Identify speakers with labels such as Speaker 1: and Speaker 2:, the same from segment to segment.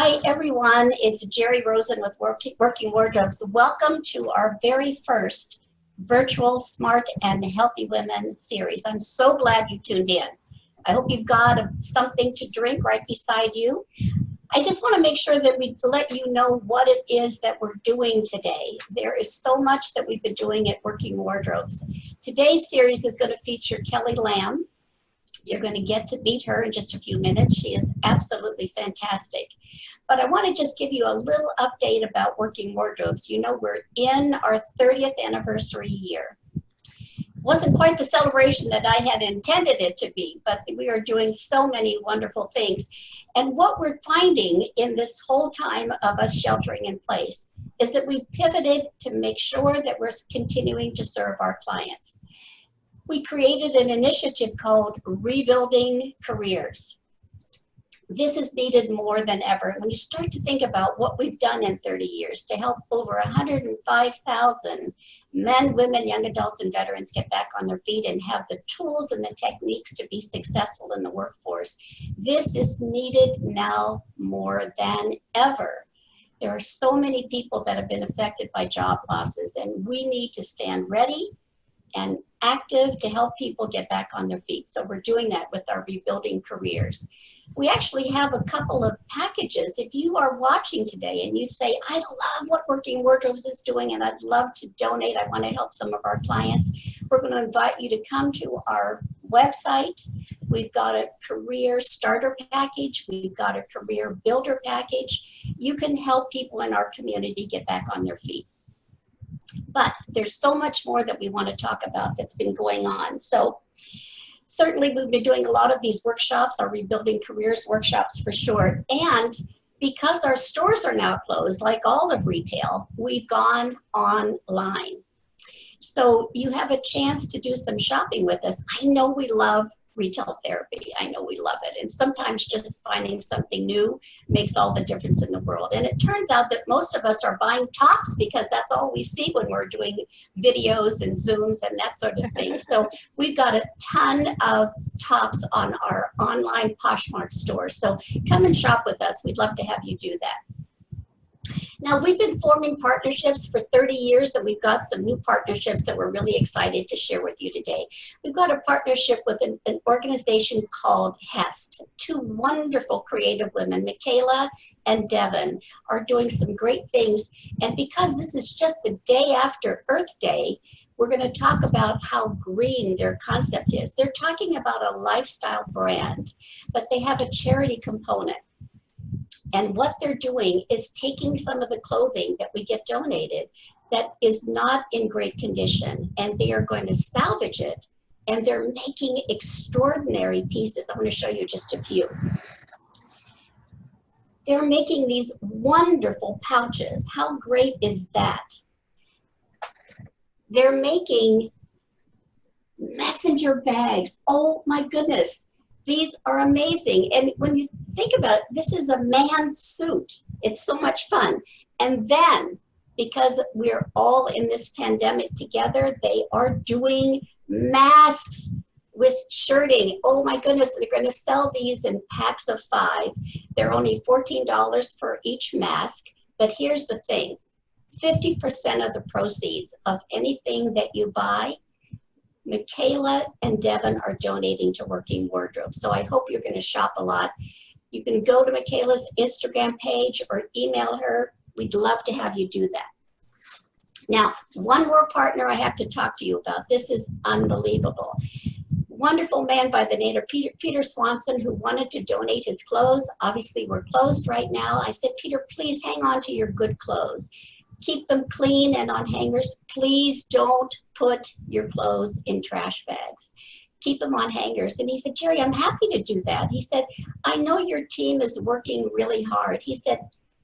Speaker 1: Hi everyone, it's Jerri Rosen with Working Wardrobes. Welcome to our very first virtual Smart and Healthy Women series. I'm so glad you tuned in. I hope you've got something to drink right beside you. I just want to make sure that we let you know what it is that we're doing today. There is so much that we've been doing at Working Wardrobes. Today's series is going to feature Kelly Lamb. You're going to get to meet her in just a few minutes. She is absolutely fantastic. But I want to just give you a little update about Working Wardrobes. You know, we're in our 30th anniversary year. Wasn't quite the celebration that I had intended it to be, but we are doing so many wonderful things. And what we're finding in this whole time of us sheltering in place is that we pivoted to make sure that we're continuing to serve our clients. We created an initiative called Rebuilding Careers. This is needed more than ever. When you start to think about what we've done in 30 years to help over 105,000 men, women, young adults, and veterans get back on their feet and have the tools and the techniques to be successful in the workforce, this is needed now more than ever. There are so many people that have been affected by job losses, and we need to stand ready and active to help people get back on their feet. So we're doing that with our Rebuilding Careers. We actually have a couple of packages. If you are watching today and you say, I love what Working Wardrobes is doing and I'd love to donate, I want to help some of our clients, we're going to invite you to come to our website. We've got a career starter package. We've got a career builder package. You can help people in our community get back on their feet. But there's so much more that we want to talk about that's been going on. So certainly we've been doing a lot of these workshops, our Rebuilding Careers workshops for sure. And because our stores are now closed, like all of retail, we've gone online. So you have a chance to do some shopping with us. I know we love retail therapy. I know we love it. And sometimes just finding something new makes all the difference in the world. And it turns out that most of us are buying tops because that's all we see when we're doing videos and Zooms and that sort of thing. So we've got a ton of tops on our online Poshmark store. So come and shop with us. We'd love to have you do that. Now, we've been forming partnerships for 30 years, and we've got some new partnerships that we're really excited to share with you today. We've got a partnership with an organization called HEST. Two wonderful creative women, Michaela and Devin, are doing some great things. And because this is just the day after Earth Day, we're going to talk about how green their concept is. They're talking about a lifestyle brand, but they have a charity component. And what they're doing is taking some of the clothing that we get donated that is not in great condition, and they are going to salvage it, and they're making extraordinary pieces. I'm going to show you just a few. They're making these wonderful pouches. How great is that? They're making messenger bags. Oh my goodness. These are amazing. And when you think about it, this is a man's suit. It's so much fun. And then, because we're all in this pandemic together, they are doing masks with shirting. Oh my goodness, they're going to sell these in packs of 5. They're only $14 for each mask. But here's the thing, 50% of the proceeds of anything that you buy, Michaela and Devin are donating to Working Wardrobes. So I hope you're going to shop a lot. You can go to Michaela's Instagram page or email her. We'd love to have you do that. Now, one more partner I have to talk to you about. This is unbelievable. Wonderful man by the name of Peter Swanson, who wanted to donate his clothes. Obviously, we're closed right now. I said, Peter, please hang on to your good clothes. Keep them clean and on hangers. Please don't put your clothes in trash bags. Keep them on hangers. And he said, Jerri, I'm happy to do that. He said, I know your team is working really hard. He said,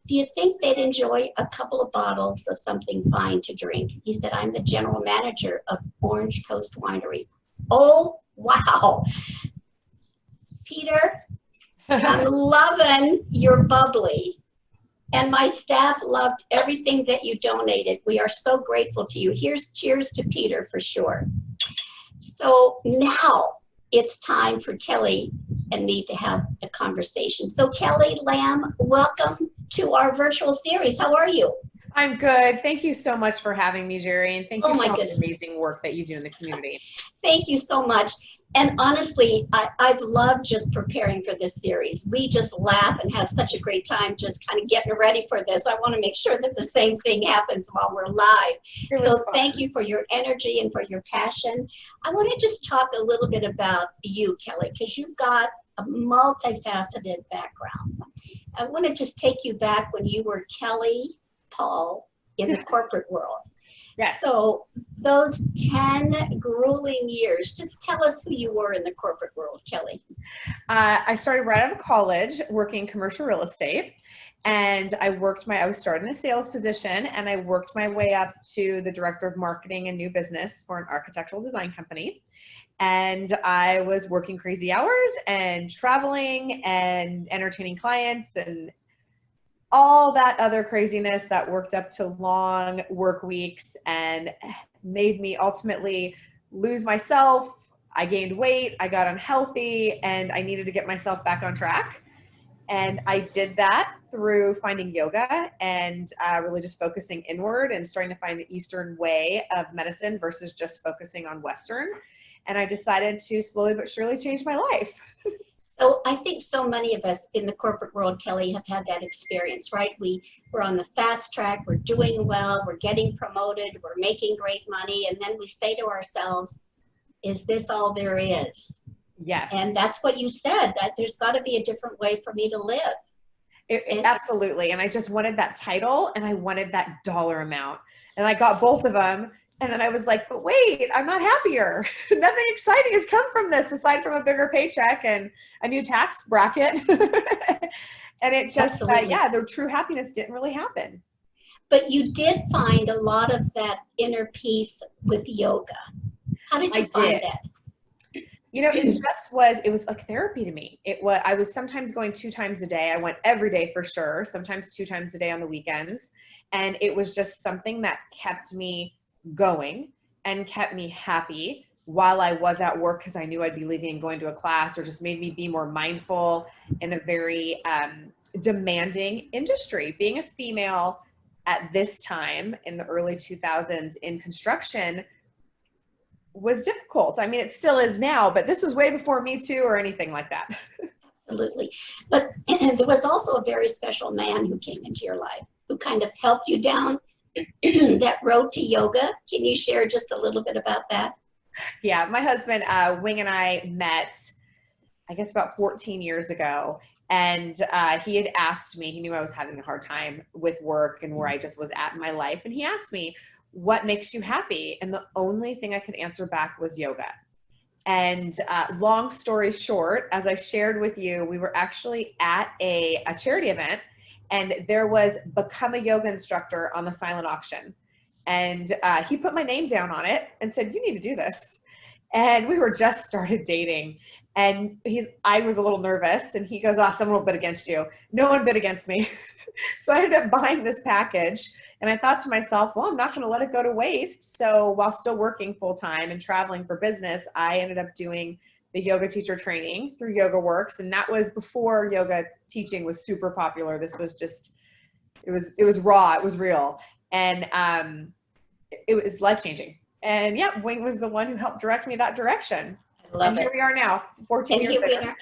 Speaker 1: do you think they'd enjoy a couple of bottles of something fine to drink? He said, I'm the general manager of Orange Coast Winery. Oh, wow. Peter, I'm loving your bubbly. And my staff loved everything that you donated. We are so grateful to you. Here's cheers to Peter for sure. So now it's time for Kelly and me to have a conversation. So Kelly Lamb, welcome to our virtual series. How are you?
Speaker 2: I'm good. Thank you so much for having me, Jerri, and thank you
Speaker 1: Oh
Speaker 2: for
Speaker 1: my
Speaker 2: all the
Speaker 1: goodness.
Speaker 2: amazing work that you do in the community.
Speaker 1: Thank you so much. And honestly, I've loved just preparing for this series. We just laugh and have such a great time just kind of getting ready for this. I want to make sure that the same thing happens while we're live.
Speaker 2: It was
Speaker 1: So
Speaker 2: fun.
Speaker 1: thank you for your energy and for your passion. I want to just talk a little bit about you, Kelly, because you've got a multifaceted background. I want to just take you back when you were Kelly Paul in the corporate world.
Speaker 2: Yes.
Speaker 1: So those 10 grueling years, just tell us who you were in the corporate world, Kelly.
Speaker 2: I started right out of college working commercial real estate, and I was started in a sales position, and I worked my way up to the director of marketing and new business for an architectural design company. And I was working crazy hours and traveling and entertaining clients and all that other craziness that worked up to long work weeks and made me ultimately lose myself. I gained weight, I got unhealthy, and I needed to get myself back on track. And I did that through finding yoga and really just focusing inward and starting to find the Eastern way of medicine versus just focusing on Western. And I decided to slowly but surely change my life.
Speaker 1: So I think so many of us in the corporate world, Kelly, have had that experience, right? We're on the fast track, we're doing well, we're getting promoted, we're making great money, and then we say to ourselves, is this all there is?
Speaker 2: Yes.
Speaker 1: And that's what you said, that there's got to be a different way for me to live.
Speaker 2: Absolutely. And I just wanted that title and I wanted that dollar amount. And I got both of them. And then I was like, but wait, I'm not happier. Nothing exciting has come from this aside from a bigger paycheck and a new tax bracket. And it just, the true happiness didn't really happen.
Speaker 1: But you did find a lot of that inner peace with yoga. How did you find that?
Speaker 2: You know, it was like therapy to me. I was sometimes going 2 times a day. I went every day for sure, sometimes 2 times a day on the weekends. And it was just something that kept me going and kept me happy while I was at work because I knew I'd be leaving and going to a class, or just made me be more mindful in a very demanding industry. Being a female at this time in the early 2000s in construction was difficult. I mean, it still is now, but this was way before Me Too or anything like that.
Speaker 1: Absolutely. But there was also a very special man who came into your life who kind of helped you down that road to yoga. Can you share just a little bit about that?
Speaker 2: Yeah, my husband, Wing, and I met, I guess, about 14 years ago. And he had asked me, he knew I was having a hard time with work and where I just was at in my life. And he asked me, what makes you happy? And the only thing I could answer back was yoga. And long story short, as I shared with you, we were actually at a charity event, and there was become a yoga instructor on the silent auction. And he put my name down on it and said, you need to do this. And we were just started dating. And I was a little nervous, and he goes, oh, someone will bid against you. No one bid against me. So I ended up buying this package, and I thought to myself, well, I'm not going to let it go to waste. So while still working full time and traveling for business, I ended up doing the yoga teacher training through Yoga Works. And that was before yoga teaching was super popular. This was just, it was raw. It was real. And it was life-changing. And yeah, Wing was the one who helped direct me that direction. And here we are now, 14 years later.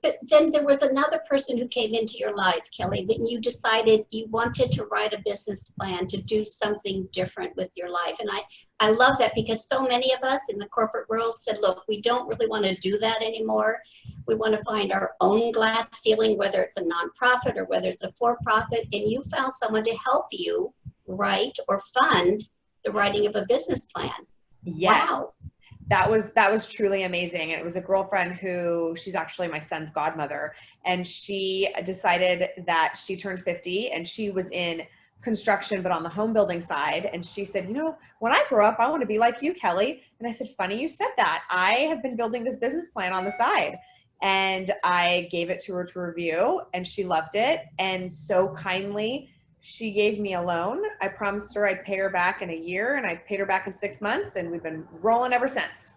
Speaker 1: But then there was another person who came into your life, Kelly, that you decided you wanted to write a business plan to do something different with your life. And I love that, because so many of us in the corporate world said, look, we don't really want to do that anymore. We want to find our own glass ceiling, whether it's a nonprofit or whether it's a for-profit. And you found someone to help you write or fund the writing of a business plan.
Speaker 2: Yes.
Speaker 1: Wow.
Speaker 2: That was truly amazing. And it was a girlfriend who, she's actually my son's godmother. And she decided that she turned 50 and she was in construction, but on the home building side. And she said, you know, when I grow up, I want to be like you, Kelly. And I said, funny you said that. I have been building this business plan on the side. And I gave it to her to review, and she loved it. And so kindly, she gave me a loan. I promised her I'd pay her back in a year, and I paid her back in 6 months, and we've been rolling ever since.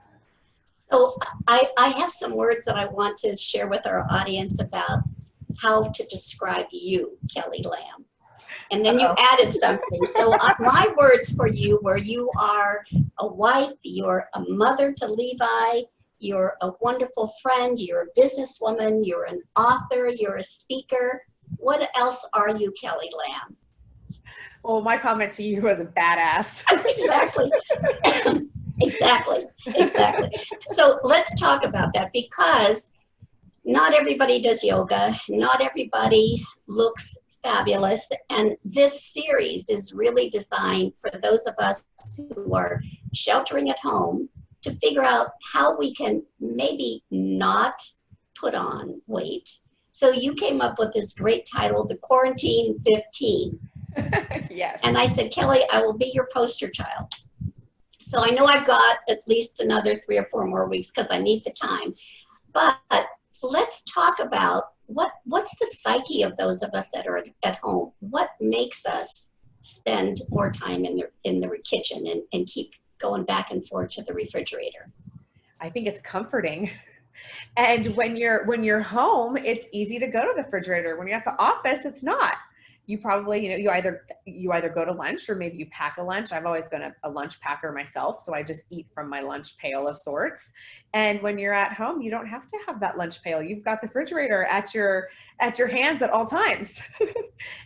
Speaker 1: So I have some words that I want to share with our audience about how to describe you, Kelly Lamb. And then you added something. So my words for you were you are a wife, you're a mother to Levi, you're a wonderful friend, you're a businesswoman, you're an author, you're a speaker. What else are you, Kelly Lamb?
Speaker 2: Well, my comment to you was a badass.
Speaker 1: Exactly. Exactly. So let's talk about that, because not everybody does yoga. Not everybody looks fabulous. And this series is really designed for those of us who are sheltering at home to figure out how we can maybe not put on weight. So you came up with this great title, The Quarantine 15.
Speaker 2: Yes.
Speaker 1: And I said, Kelly, I will be your poster child. So I know I've got at least another 3 or 4 more weeks because I need the time. But let's talk about what's the psyche of those of us that are at home. What makes us spend more time in the kitchen and keep going back and forth to the refrigerator?
Speaker 2: I think it's comforting. And when you're home, it's easy to go to the refrigerator. When you're at the office, it's not. You probably, you either go to lunch or maybe you pack a lunch. I've always been a lunch packer myself, so I just eat from my lunch pail of sorts. And when you're at home, you don't have to have that lunch pail. You've got the refrigerator at your hands at all times.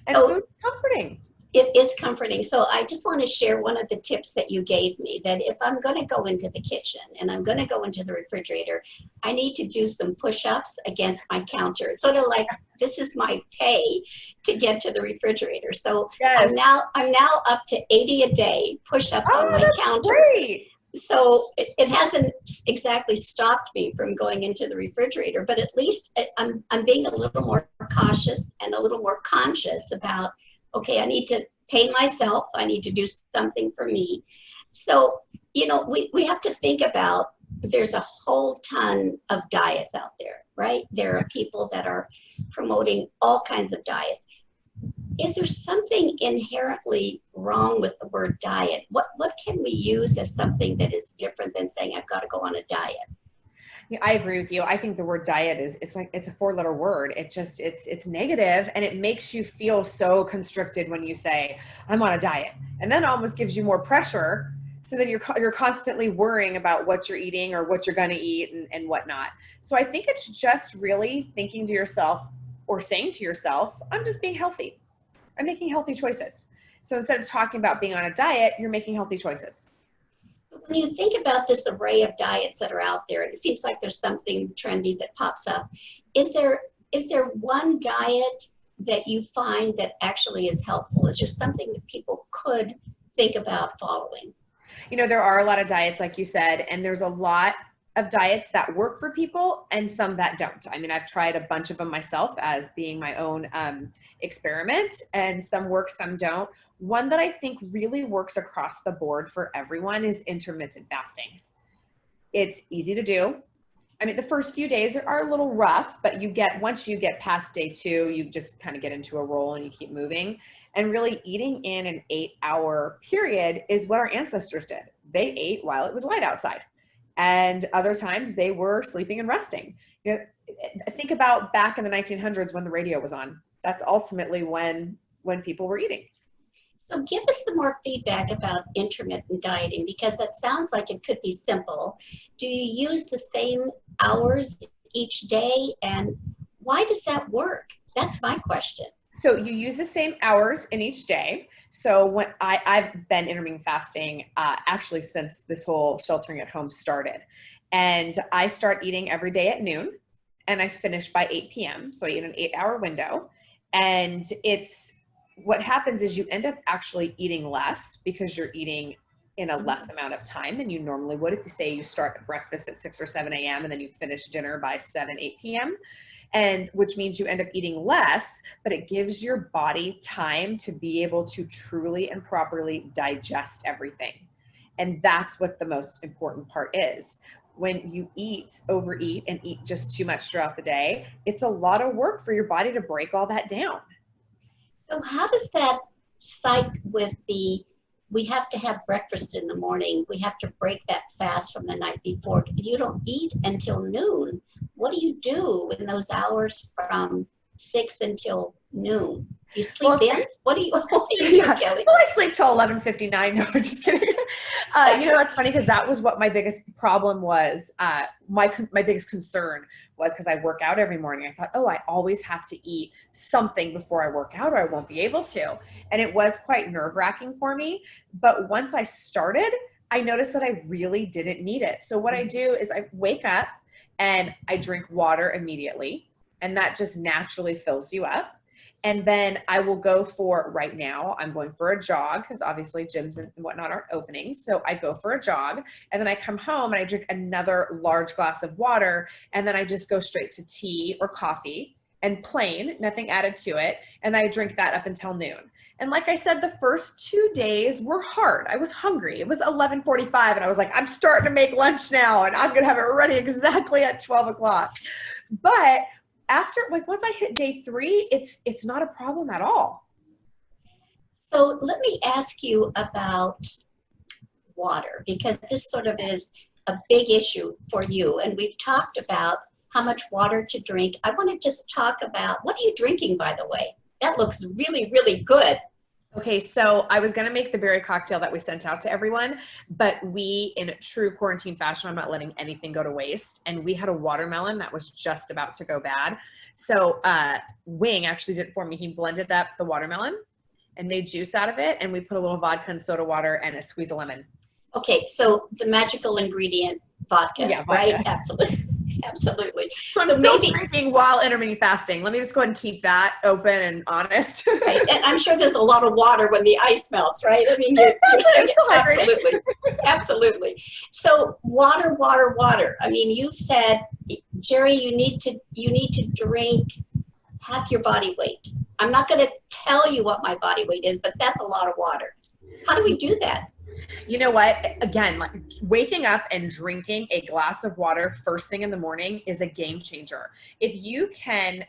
Speaker 2: And food's comforting.
Speaker 1: It's comforting. So I just want to share one of the tips that you gave me, that if I'm going to go into the kitchen and I'm going to go into the refrigerator, I need to do some push-ups against my counter. Sort of like, this is my pay to get to the refrigerator. So yes. I'm now up to 80 a day push-ups on my counter.
Speaker 2: Great.
Speaker 1: So it hasn't exactly stopped me from going into the refrigerator, but at least I'm being a little more cautious and a little more conscious about, okay, I need to pay myself. I need to do something for me. So, we have to think about, there's a whole ton of diets out there, right? There are people that are promoting all kinds of diets. Is there something inherently wrong with the word diet? What can we use as something that is different than saying I've got to go on a diet?
Speaker 2: Yeah, I agree with you. I think the word diet it's a 4-letter word. It's negative, and it makes you feel so constricted when you say I'm on a diet, and then it almost gives you more pressure. So then you're constantly worrying about what you're eating or what you're going to eat and whatnot. So I think it's just really thinking to yourself or saying to yourself, I'm just being healthy. I'm making healthy choices. So instead of talking about being on a diet, you're making healthy choices.
Speaker 1: When you think about this array of diets that are out there, it seems like there's something trendy that pops up. Is there one diet that you find that actually is helpful? Is there something that people could think about following?
Speaker 2: There are a lot of diets, like you said, and there's a lot of diets that work for people and some that don't. I mean, I've tried a bunch of them myself as being my own experiment, and some work, some don't. One that I think really works across the board for everyone is intermittent fasting. It's easy to do. I mean, the first few days are a little rough, but once you get past day 2, you just kind of get into a roll and you keep moving. And really eating in an 8-hour period is what our ancestors did. They ate while it was light outside. And other times they were sleeping and resting. Think about back in the 1900s when the radio was on. That's ultimately when people were eating.
Speaker 1: So give us some more feedback about intermittent dieting, because that sounds like it could be simple. Do you use the same hours each day, and why does that work? That's my question.
Speaker 2: So you use the same hours in each day. So when I've been intermittent fasting actually since this whole sheltering at home started. And I start eating every day at noon and I finish by 8 p.m. So I eat an 8-hour window. And what happens is you end up actually eating less because you're eating in a less amount of time than you normally would. If you say you start breakfast at 6 or 7 a.m. and then you finish dinner by 7, 8 p.m., and which means you end up eating less, but it gives your body time to be able to truly and properly digest everything. And that's what the most important part is. When you overeat and eat just too much throughout the day, it's a lot of work for your body to break all that down.
Speaker 1: So how does that psych with we have to have breakfast in the morning, we have to break that fast from the night before. You don't eat until noon. What do you do in those hours from 6 until noon. Do you sleep
Speaker 2: Well,
Speaker 1: in? What do you do,
Speaker 2: yeah.
Speaker 1: Kelly?
Speaker 2: So I sleep till 11:59. No, I'm just kidding. You know, it's funny because that was what my biggest problem was. My biggest concern was because I work out every morning. I thought, oh, I always have to eat something before I work out or I won't be able to. And it was quite nerve-wracking for me. But once I started, I noticed that I really didn't need it. So what I do is I wake up and I drink water immediately, and that just naturally fills you up. And then I will go for, right now, I'm going for a jog because obviously gyms and whatnot aren't opening. So I go for a jog, and then I come home and I drink another large glass of water, and then I just go straight to tea or coffee and plain, nothing added to it. And I drink that up until noon. And like I said, the first 2 days were hard. I was hungry. It was 11:45 and I was like, I'm starting to make lunch now and I'm going to have it ready exactly at 12 o'clock. But after, like, once I hit day 3, it's not a problem at all.
Speaker 1: So let me ask you about water, because this sort of is a big issue for you. And we've talked about how much water to drink. I want to just talk about, what are you drinking, by the way? That looks really, really good.
Speaker 2: Okay, so I was going to make the berry cocktail that we sent out to everyone, but we, in true quarantine fashion, I'm not letting anything go to waste. And we had a watermelon that was just about to go bad. So Wing actually did it for me. He blended up the watermelon and made juice out of it. And we put a little vodka and soda water and a squeeze of lemon.
Speaker 1: Okay, so the magical ingredient, vodka,
Speaker 2: Yeah, vodka.
Speaker 1: Right? Absolutely. Absolutely.
Speaker 2: So I'm still drinking while intermittent fasting. Let me just go ahead and keep that open and honest.
Speaker 1: Right. And I'm sure there's a lot of water when the ice melts, right? I mean, you're saying absolutely, absolutely. So water, water, water. I mean, you said, Jerri, you need to drink half your body weight. I'm not going to tell you what my body weight is, but that's a lot of water. How do we do that?
Speaker 2: You know what? Again, like waking up and drinking a glass of water first thing in the morning is a game changer. If you can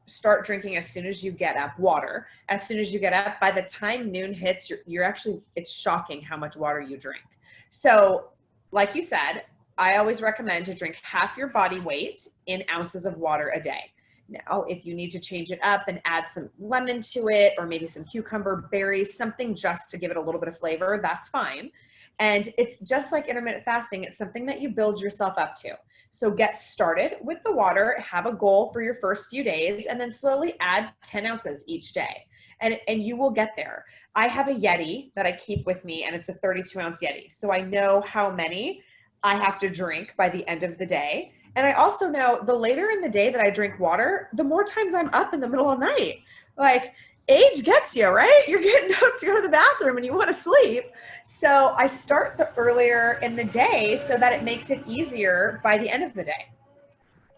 Speaker 2: start drinking as soon as you get up, water, as soon as you get up, by the time noon hits, you're actually, it's shocking how much water you drink. So like you said, I always recommend to drink half your body weight in ounces of water a day. Now, if you need to change it up and add some lemon to it, or maybe some cucumber, berries, something just to give it a little bit of flavor, that's fine. And it's just like intermittent fasting. It's something that you build yourself up to. So get started with the water, have a goal for your first few days, and then slowly add 10 ounces each day. And you will get there. I have a Yeti that I keep with me, and it's a 32-ounce Yeti. So I know how many I have to drink by the end of the day. And I also know the later in the day that I drink water, the more times I'm up in the middle of the night. Like, age gets you, right? You're getting up to go to the bathroom and you want to sleep. So I start the earlier in the day so that it makes it easier by the end of the day.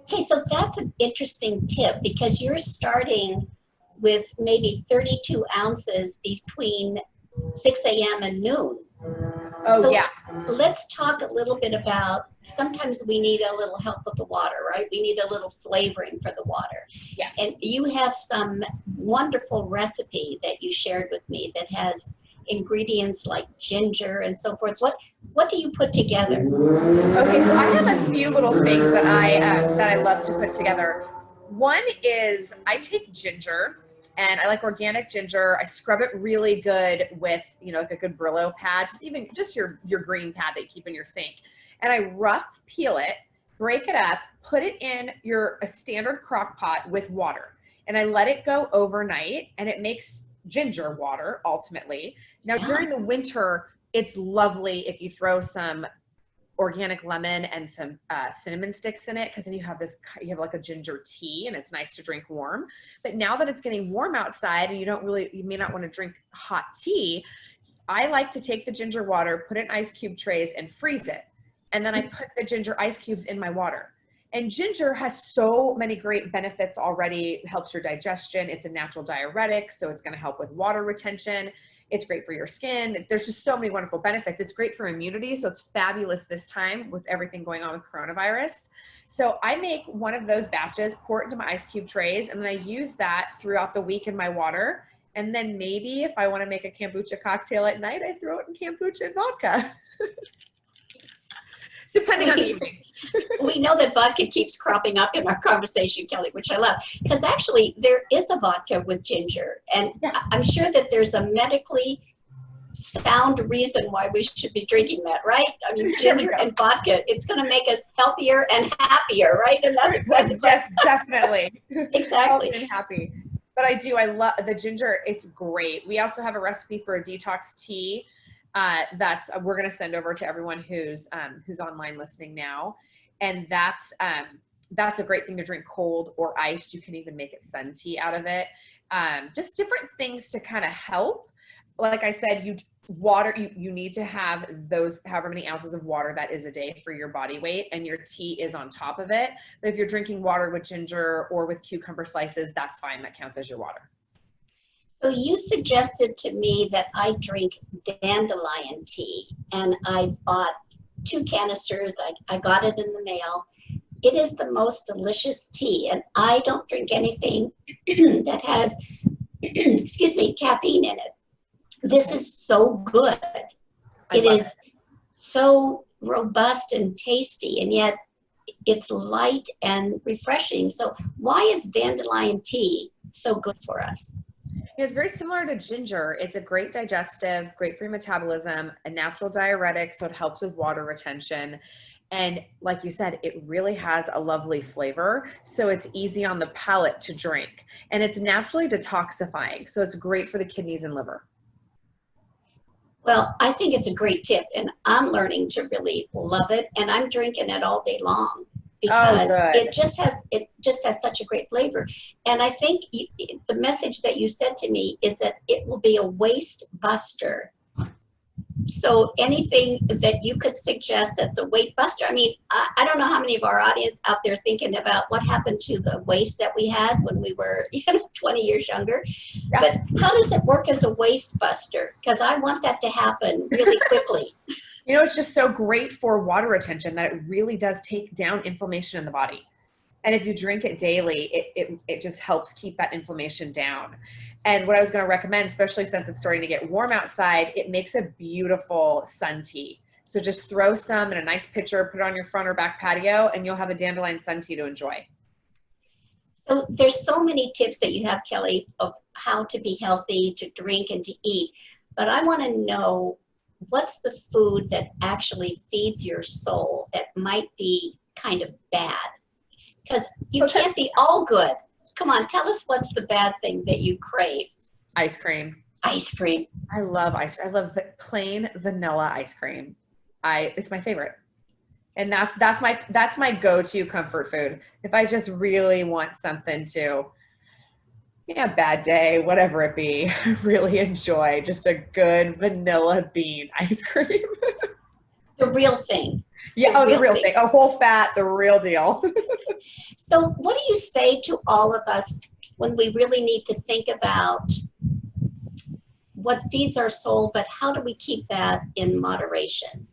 Speaker 1: Okay, so that's an interesting tip, because you're starting with maybe 32 ounces between 6 a.m. and noon.
Speaker 2: Oh,
Speaker 1: so
Speaker 2: yeah.
Speaker 1: Let's talk a little bit about, sometimes we need a little help with the water, right? We need a little flavoring for the water.
Speaker 2: Yes.
Speaker 1: And you have some wonderful recipe that you shared with me that has ingredients like ginger and so forth. What do you put together?
Speaker 2: Okay, so I have a few little things that I love to put together. One is I take ginger, and I like organic ginger. I scrub it really good with, you know, like a good Brillo pad, just your green pad that you keep in your sink. And I rough peel it, break it up, put it in a standard crock pot with water. And I let it go overnight, and it makes ginger water ultimately. Now during the winter, it's lovely if you throw some organic lemon and some cinnamon sticks in it, because then you have like a ginger tea, and it's nice to drink warm. But now that it's getting warm outside and you may not want to drink hot tea, I like to take the ginger water, put it in ice cube trays and freeze it. And then I put the ginger ice cubes in my water. And ginger has so many great benefits already. It helps your digestion. It's a natural diuretic, so it's going to help with water retention. It's great for your skin. There's just so many wonderful benefits. It's great for immunity, so it's fabulous this time with everything going on with coronavirus. So I make one of those batches, pour it into my ice cube trays, and then I use that throughout the week in my water. And then maybe if I want to make a kombucha cocktail at night, I throw it in kombucha and vodka. depending on the evening.
Speaker 1: We know that vodka keeps cropping up in our conversation, Kelly, which I love. Because actually, there is a vodka with ginger. And
Speaker 2: Yeah.
Speaker 1: I'm sure that there's a medically sound reason why we should be drinking that, right? I mean, ginger and vodka, it's going to make us healthier and happier, right? And that's
Speaker 2: Yes, definitely.
Speaker 1: exactly.
Speaker 2: Healthy and happy. But I love the ginger. It's great. We also have a recipe for a detox tea that's we're going to send over to everyone who's online listening now. And that's a great thing to drink cold or iced. You can even make it sun tea out of it. Just different things to kind of help. Like I said, you need to have those however many ounces of water that is a day for your body weight, and your tea is on top of it. But if you're drinking water with ginger or with cucumber slices, that's fine. That counts as your water.
Speaker 1: So you suggested to me that I drink dandelion tea, and I bought 2 canisters. I got it in the mail. It is the most delicious tea, and I don't drink anything that has, excuse me, caffeine in it. This is so good. It is so robust and tasty, and yet it's light and refreshing. So why is dandelion tea so good for us?
Speaker 2: It's very similar to ginger. It's a great digestive, great for your metabolism, a natural diuretic, so it helps with water retention. And like you said, it really has a lovely flavor, so it's easy on the palate to drink. And it's naturally detoxifying, so it's great for the kidneys and liver.
Speaker 1: Well, I think it's a great tip, and I'm learning to really love it, and I'm drinking it all day long because it just has such a great flavor. And I think the message that you said to me is that it will be a waste buster. So anything that you could suggest that's a weight buster. I mean, I don't know how many of our audience out there thinking about what happened to the waist that we had when we were 20 years younger. Yeah. But how does it work as a waist buster? Because I want that to happen really quickly.
Speaker 2: It's just so great for water retention that it really does take down inflammation in the body. And if you drink it daily, it just helps keep that inflammation down. And what I was going to recommend, especially since it's starting to get warm outside, it makes a beautiful sun tea. So just throw some in a nice pitcher, put it on your front or back patio, and you'll have a dandelion sun tea to enjoy.
Speaker 1: So there's so many tips that you have, Kelly, of how to be healthy, to drink and to eat. But I want to know, what's the food that actually feeds your soul that might be kind of bad? Because you can't be all good. Come on, tell us what's the bad thing that you crave.
Speaker 2: Ice cream.
Speaker 1: Ice cream.
Speaker 2: I love ice cream. I love plain vanilla ice cream. It's my favorite. And that's my go-to comfort food. If I just really want something to, bad day, whatever it be, really enjoy just a good vanilla bean ice cream.
Speaker 1: The real thing.
Speaker 2: Yeah, the real thing. A whole fat, the real deal.
Speaker 1: So what do you say to all of us when we really need to think about what feeds our soul, but how do we keep that in moderation?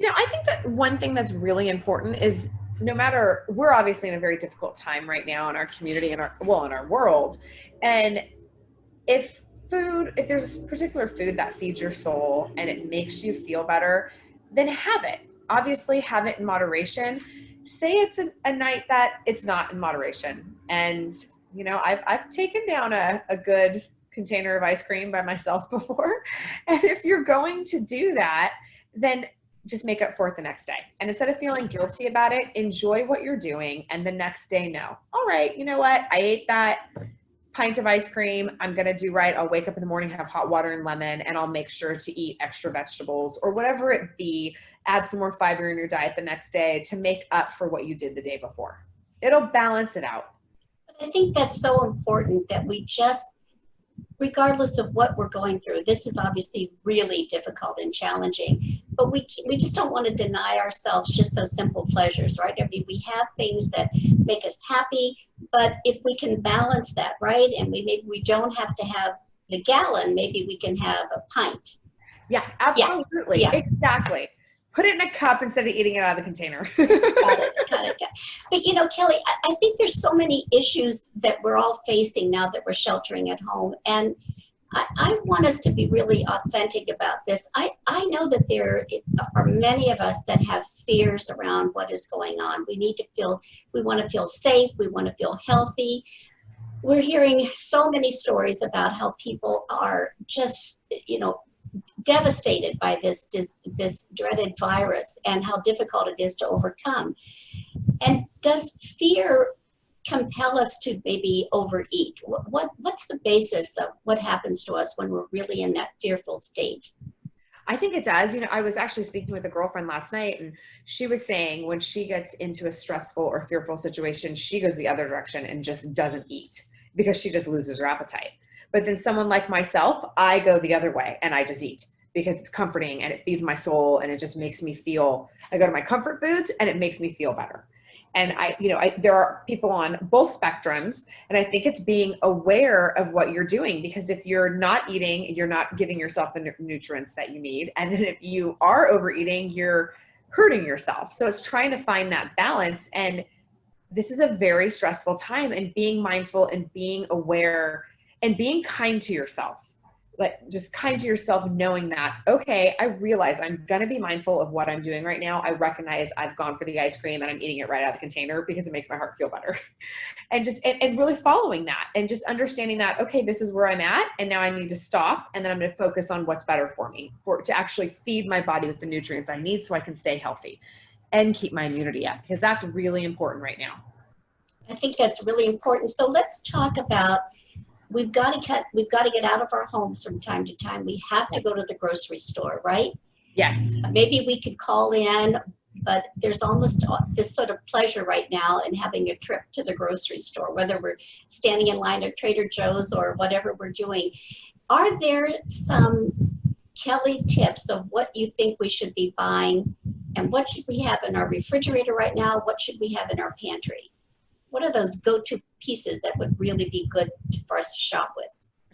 Speaker 2: I think that one thing that's really important is we're obviously in a very difficult time right now in our community and in our world. And if there's a particular food that feeds your soul and it makes you feel better, then have it. Obviously have it in moderation. Say it's a night that it's not in moderation. And, I've taken down a good container of ice cream by myself before. And if you're going to do that, then just make up for it the next day. And instead of feeling guilty about it, enjoy what you're doing. And the next day, know, all right, you know what? I ate that pint of ice cream. I'm going to do right. I'll wake up in the morning, have hot water and lemon, and I'll make sure to eat extra vegetables or whatever it be. Add some more fiber in your diet the next day to make up for what you did the day before. It'll balance it out.
Speaker 1: I think that's so important that we just, regardless of what we're going through, this is obviously really difficult and challenging, but we just don't want to deny ourselves just those simple pleasures, right? I mean, we have things that make us happy, but if we can balance that, right? And maybe we don't have to have the gallon, maybe we can have a pint.
Speaker 2: Yeah, absolutely.
Speaker 1: Yeah.
Speaker 2: Exactly. Put it in a cup instead of eating it out of the container.
Speaker 1: Got it. But Kelly, I think there's so many issues that we're all facing now that we're sheltering at home. And I want us to be really authentic about this. I know that there are many of us that have fears around what is going on. We want to feel safe. We want to feel healthy. We're hearing so many stories about how people are just, devastated by this dreaded virus and how difficult it is to overcome. And does fear compel us to maybe overeat? What's the basis of what happens to us when we're really in that fearful state?
Speaker 2: I think it does. I was actually speaking with a girlfriend last night, and she was saying when she gets into a stressful or fearful situation, she goes the other direction and just doesn't eat because she just loses her appetite. But then someone like myself, I go the other way and I just eat because it's comforting and it feeds my soul and it just makes me feel, I go to my comfort foods and it makes me feel better. And there are people on both spectrums, and I think it's being aware of what you're doing, because if you're not eating, you're not giving yourself the nutrients that you need. And then if you are overeating, you're hurting yourself. So it's trying to find that balance. And this is a very stressful time, and being mindful and being aware and being kind to yourself. Like, just kind to yourself, knowing that, okay, I realize I'm going to be mindful of what I'm doing right now. I recognize I've gone for the ice cream and I'm eating it right out of the container because it makes my heart feel better. And just, and really following that and just understanding that, okay, this is where I'm at. And now I need to stop. And then I'm going to focus on what's better for me, to actually feed my body with the nutrients I need so I can stay healthy and keep my immunity up, because that's really important right now.
Speaker 1: I think that's really important. So let's talk about, we've got to get out of our homes from time to time. We have to go to the grocery store, right?
Speaker 2: Yes.
Speaker 1: Maybe we could call in, but there's almost this sort of pleasure right now in having a trip to the grocery store, whether we're standing in line at Trader Joe's or whatever we're doing. Are there some, Kelly, tips of what you think we should be buying, and what should we have in our refrigerator right now? What should we have in our pantry? What are those go-to pieces that would really be good for us to shop with?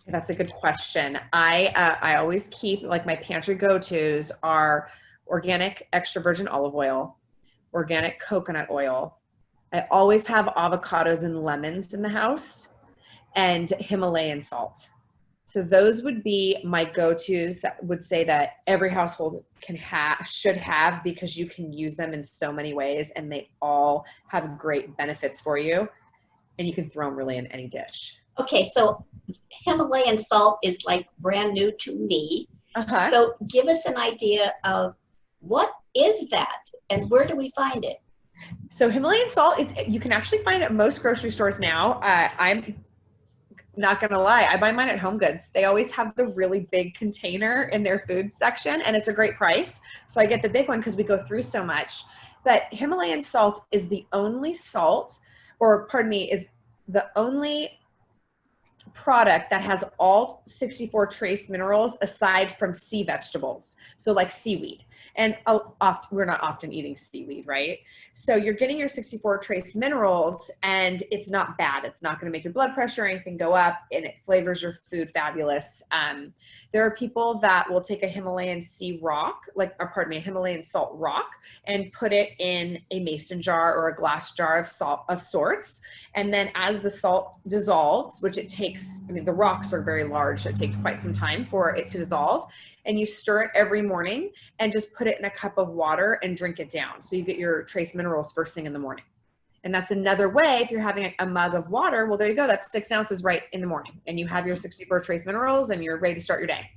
Speaker 2: That's a good question. I always keep, like, my pantry go-tos are organic extra virgin olive oil, organic coconut oil. I always have avocados and lemons in the house, and Himalayan salt. So those would be my go-tos that would say that every household should have, because you can use them in so many ways and they all have great benefits for you, and you can throw them really in any dish.
Speaker 1: Okay, so Himalayan salt is like brand new to me. So give us an idea of what is that and where do we find it?
Speaker 2: So Himalayan salt, you can actually find it at most grocery stores now. I'm not going to lie, I buy mine at Home Goods. They always have the really big container in their food section, and it's a great price. So I get the big one because we go through so much. But Himalayan salt is the only salt, is the only product that has all 64 trace minerals aside from sea vegetables. So like seaweed. And we're not often eating seaweed, right? So you're getting your 64 trace minerals, and it's not bad. It's not going to make your blood pressure or anything go up, and it flavors your food fabulous. There are people that will take a Himalayan a Himalayan salt rock and put it in a mason jar or a glass jar of salt of sorts. And then as the salt dissolves, which it takes, the rocks are very large, so it takes quite some time for it to dissolve. And you stir it every morning and just put it in a cup of water and drink it down. So you get your trace minerals first thing in the morning. And that's another way, if you're having a mug of water, well, there you go. That's 6 ounces right in the morning. And you have your 64 trace minerals and you're ready to start your day.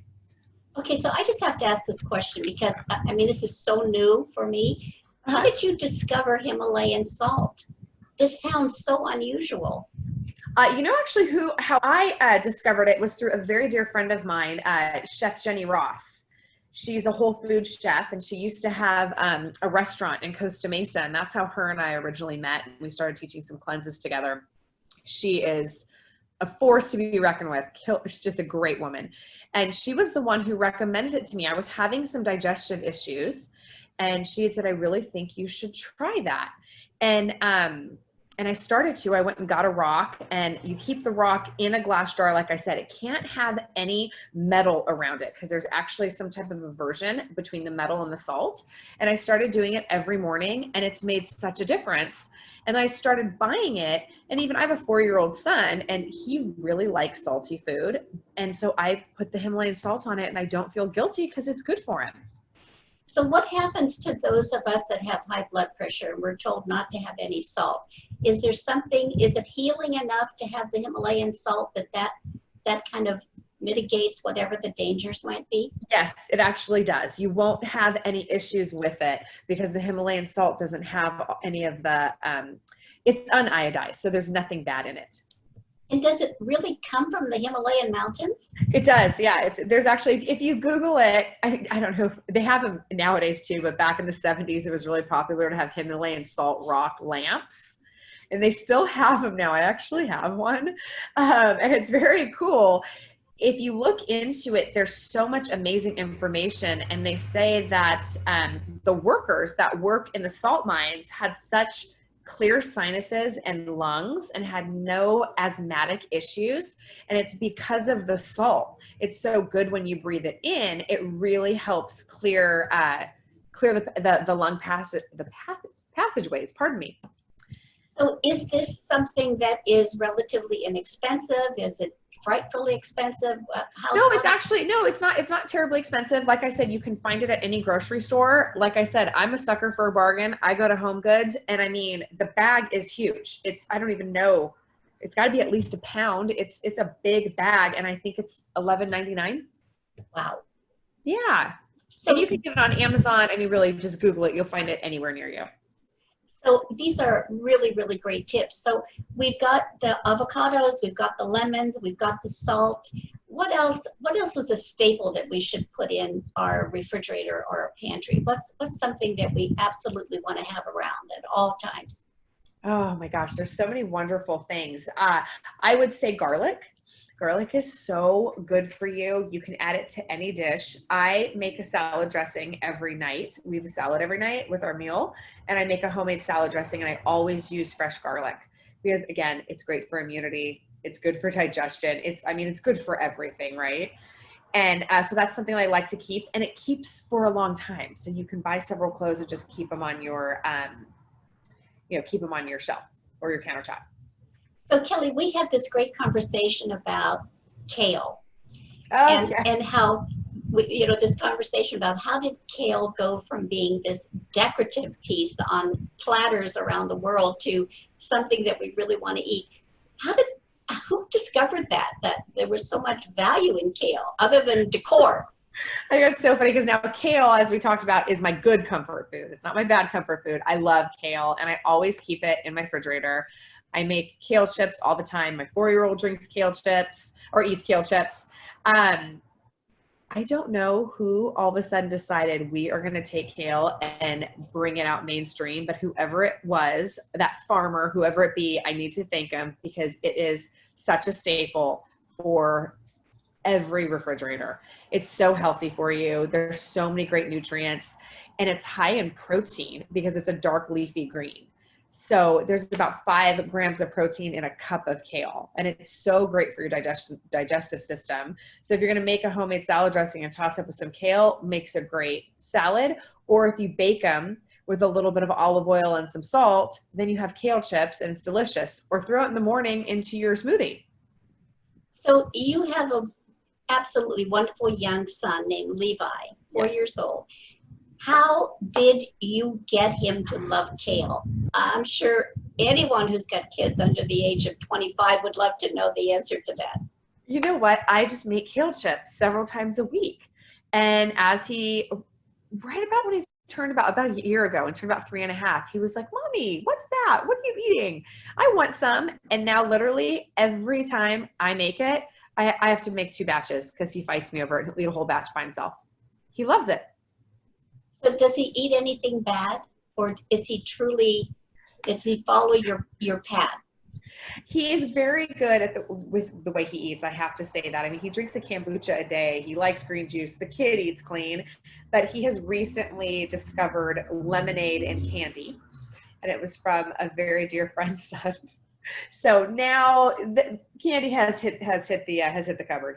Speaker 1: Okay, so I just have to ask this question because, this is so new for me. How did you discover Himalayan salt? This sounds so unusual.
Speaker 2: Actually how I discovered it was through a very dear friend of mine, Chef Jerri Rosen. She's a whole food chef, and she used to have a restaurant in Costa Mesa, and that's how her and I originally met. We started teaching some cleanses together. She is a force to be reckoned with. She's just a great woman. And she was the one who recommended it to me. I was having some digestive issues, and she had said, I really think you should try that. And I started to, I went and got a rock, and you keep the rock in a glass jar. Like I said, it can't have any metal around it because there's actually some type of aversion between the metal and the salt. And I started doing it every morning, and it's made such a difference. And I started buying it, and even I have a 4-year-old son, and he really likes salty food. And so I put the Himalayan salt on it, and I don't feel guilty because it's good for him.
Speaker 1: So what happens to those of us that have high blood pressure and we're told not to have any salt? Is there something, is it healing enough to have the Himalayan salt that kind of mitigates whatever the dangers might be?
Speaker 2: Yes, it actually does. You won't have any issues with it because the Himalayan salt doesn't have any of the, it's uniodized, so there's nothing bad in it.
Speaker 1: And does it really come from the Himalayan mountains?
Speaker 2: It does, yeah. There's actually, if you Google it, I don't know, they have them nowadays too, but back in the 70s, it was really popular to have Himalayan salt rock lamps. And they still have them now. I actually have one. And it's very cool. If you look into it, there's so much amazing information. And they say that the workers that work in the salt mines had such clear sinuses and lungs and had no asthmatic issues. And it's because of the salt. It's so good when you breathe it in. It really helps clear the lung passageways, pardon me.
Speaker 1: So is this something that is relatively inexpensive? Is it frightfully expensive?
Speaker 2: No, it's actually, no, it's not terribly expensive. Like I said, you can find it at any grocery store. Like I said, I'm a sucker for a bargain. I go to Home Goods, and I mean, the bag is huge. I don't even know. It's gotta be at least a pound. It's a big bag, and I think it's $11.99.
Speaker 1: Wow.
Speaker 2: Yeah.
Speaker 1: So
Speaker 2: and you can get it on Amazon. I mean, really just Google it. You'll find it anywhere near you.
Speaker 1: So these are really, really great tips. So we've got the avocados, we've got the lemons, we've got the salt. What else is a staple that we should put in our refrigerator or our pantry? What's something that we absolutely want to have around at all times?
Speaker 2: Oh my gosh, there's so many wonderful things. I would say garlic. Garlic is so good for you. You can add it to any dish. I make a salad dressing every night. We have a salad every night with our meal, and I make a homemade salad dressing, and I always use fresh garlic because, again, it's great for immunity. It's good for digestion. It's good for everything, right? And so that's something I like to keep, and it keeps for a long time. So you can buy several cloves and just keep them on your, keep them on your shelf or your countertop.
Speaker 1: So Kelly, we had this great conversation about kale,
Speaker 2: yes.
Speaker 1: and how, this conversation about how did kale go from being this decorative piece on platters around the world to something that we really want to eat. Who discovered that there was so much value in kale other than decor?
Speaker 2: I think it's so funny because now kale, as we talked about, is my good comfort food. It's not my bad comfort food. I love kale, and I always keep it in my refrigerator. I make kale chips all the time. My 4-year-old drinks kale chips or eats kale chips. I don't know who all of a sudden decided we are going to take kale and bring it out mainstream, but whoever it was, that farmer, whoever it be, I need to thank him because it is such a staple for every refrigerator. It's so healthy for you. There's so many great nutrients, and it's high in protein because it's a dark leafy green. So there's about 5 grams of protein in a cup of kale, and it's so great for your digestive system. So if you're going to make a homemade salad dressing and toss up with some kale, makes a great salad. Or if you bake them with a little bit of olive oil and some salt, then you have kale chips and it's delicious. Or throw it in the morning into your smoothie.
Speaker 1: So you have an absolutely wonderful young son named Levi, 4
Speaker 2: Yes.
Speaker 1: years old. How did you get him to love kale? I'm sure anyone who's got kids under the age of 25 would love to know the answer to that.
Speaker 2: You know what? I just make kale chips several times a week. And right about when he turned about a year ago and turned about 3.5, he was like, "Mommy, what's that? What are you eating? I want some." And now literally every time I make it, I have to make 2 batches because he fights me over it. He'll eat a whole batch by himself. He loves it.
Speaker 1: So does he eat anything bad, or does he follow your path?
Speaker 2: He is very good with the way he eats. I have to say that. I mean, he drinks a kombucha a day. He likes green juice. The kid eats clean, but he has recently discovered lemonade and candy. and it was from a very dear friend's son. So now the candy has hit the cupboard.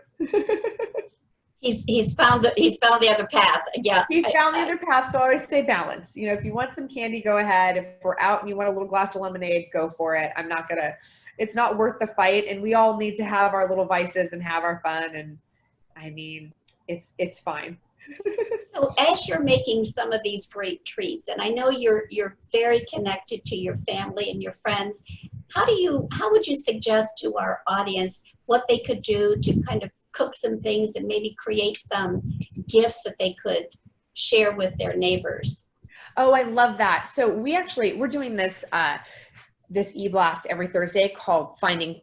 Speaker 1: He's found the other path. Yeah.
Speaker 2: He found the other path. So I always say balance. You know, if you want some candy, go ahead. If we're out and you want a little glass of lemonade, go for it. It's not worth the fight. And we all need to have our little vices and have our fun. And I mean, it's fine.
Speaker 1: So as you're making some of these great treats, and I know you're very connected to your family and your friends, how would you suggest to our audience what they could do to kind of cook some things and maybe create some gifts that they could share with their neighbors?
Speaker 2: Oh, I love that. So we're doing this e-blast every Thursday called Finding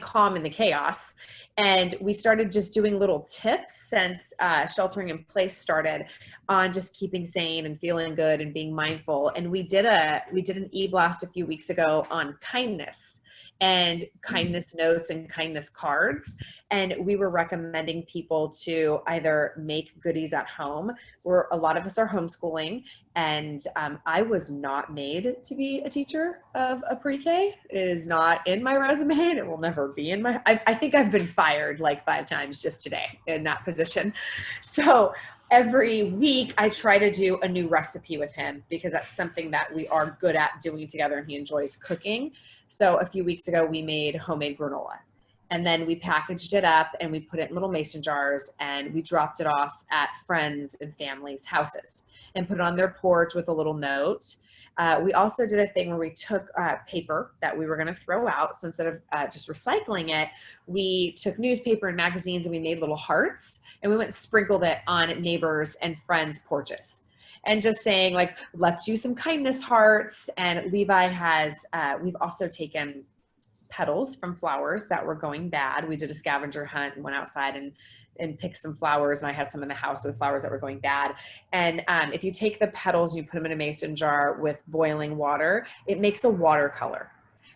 Speaker 2: Calm in the Chaos. And we started just doing little tips since sheltering in place started on just keeping sane and feeling good and being mindful. And we did an e-blast a few weeks ago on kindness and kindness notes and kindness cards. And we were recommending people to either make goodies at home, where a lot of us are homeschooling. And I was not made to be a teacher of a pre-K. It is not in my resume, and it will never be in my, I think I've been fired like 5 times just today in that position. So every week I try to do a new recipe with him because that's something that we are good at doing together, and he enjoys cooking. So a few weeks ago we made homemade granola. And then we packaged it up and we put it in little mason jars and we dropped it off at friends and family's houses and put it on their porch with a little note. We also did a thing where we took paper that we were going to throw out. So instead of just recycling it, we took newspaper and magazines and we made little hearts and we went and sprinkled it on neighbors and friends' porches. And just saying, like, left you some kindness hearts. And Levi we've also taken petals from flowers that were going bad. We did a scavenger hunt and went outside and picked some flowers, and I had some in the house with flowers that were going bad. And if you take the petals and you put them in a mason jar with boiling water, it makes a watercolor.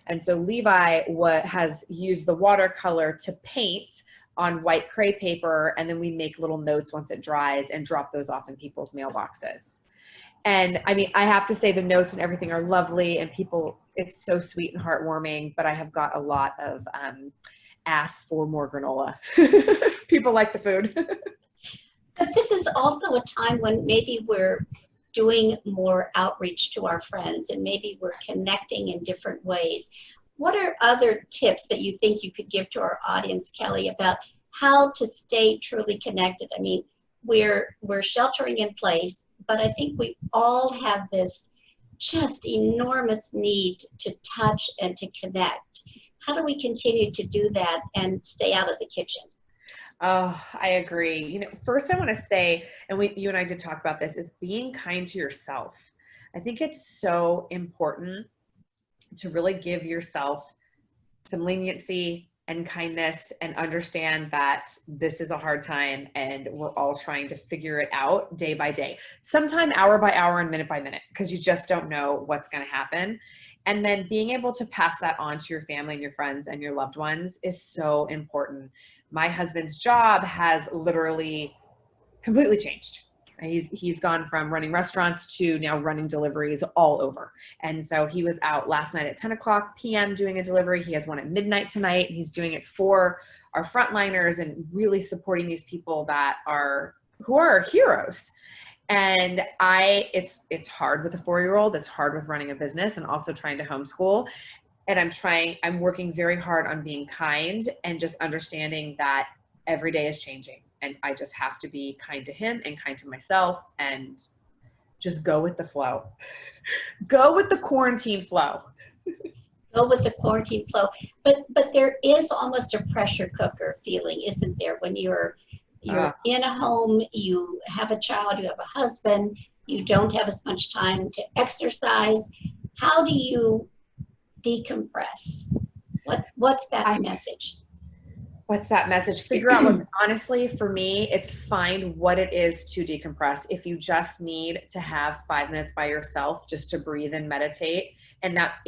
Speaker 2: And so Levi has used the watercolor to paint on white crepe paper, and then we make little notes once it dries and drop those off in people's mailboxes. And I mean, I have to say the notes and everything are lovely, and people, it's so sweet and heartwarming, but I have got a lot of asks for more granola. People like the food.
Speaker 1: But this is also a time when maybe we're doing more outreach to our friends and maybe we're connecting in different ways. What are other tips that you think you could give to our audience, Kelly, about how to stay truly connected? I mean, we're sheltering in place, but I think we all have this just enormous need to touch and to connect. How do we continue to do that and stay out of the kitchen?
Speaker 2: Oh, I agree. You know, first I want to say, and you and I did talk about this, is being kind to yourself. I think it's so important to really give yourself some leniency and kindness and understand that this is a hard time and we're all trying to figure it out day by day, sometime hour by hour and minute by minute, because you just don't know what's going to happen. And then being able to pass that on to your family and your friends and your loved ones is so important. My husband's job has literally completely changed. He's gone from running restaurants to now running deliveries all over. And so he was out last night at 10 o'clock p.m. doing a delivery. He has one at midnight tonight. He's doing it for our frontliners and really supporting these people who are our heroes. And it's hard with a 4-year-old. It's hard with running a business and also trying to homeschool. And I'm working very hard on being kind and just understanding that every day is changing. And I just have to be kind to him and kind to myself and just go with the flow. Go with the quarantine flow.
Speaker 1: Go with the quarantine flow. But there is almost a pressure cooker feeling, isn't there? When you're in a home, you have a child, you have a husband, you don't have as much time to exercise. How do you decompress? What's that message?
Speaker 2: What's that message? Figure out what, honestly, for me, it's find what it is to decompress. If you just need to have 5 minutes by yourself just to breathe and meditate, and that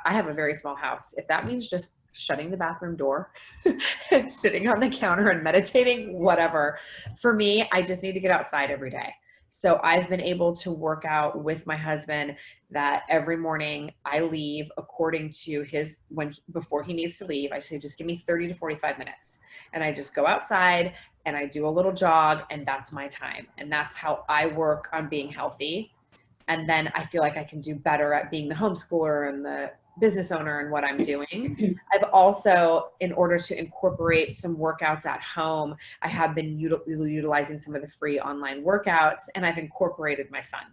Speaker 2: I have a very small house. If that means just shutting the bathroom door and sitting on the counter and meditating, whatever. For me, I just need to get outside every day. So I've been able to work out with my husband that every morning I leave according to before he needs to leave. I say, just give me 30 to 45 minutes. And I just go outside and I do a little jog, and that's my time. And that's how I work on being healthy. And then I feel like I can do better at being the homeschooler and the business owner and what I'm doing. I've also, in order to incorporate some workouts at home, I have been utilizing some of the free online workouts, and I've incorporated my son.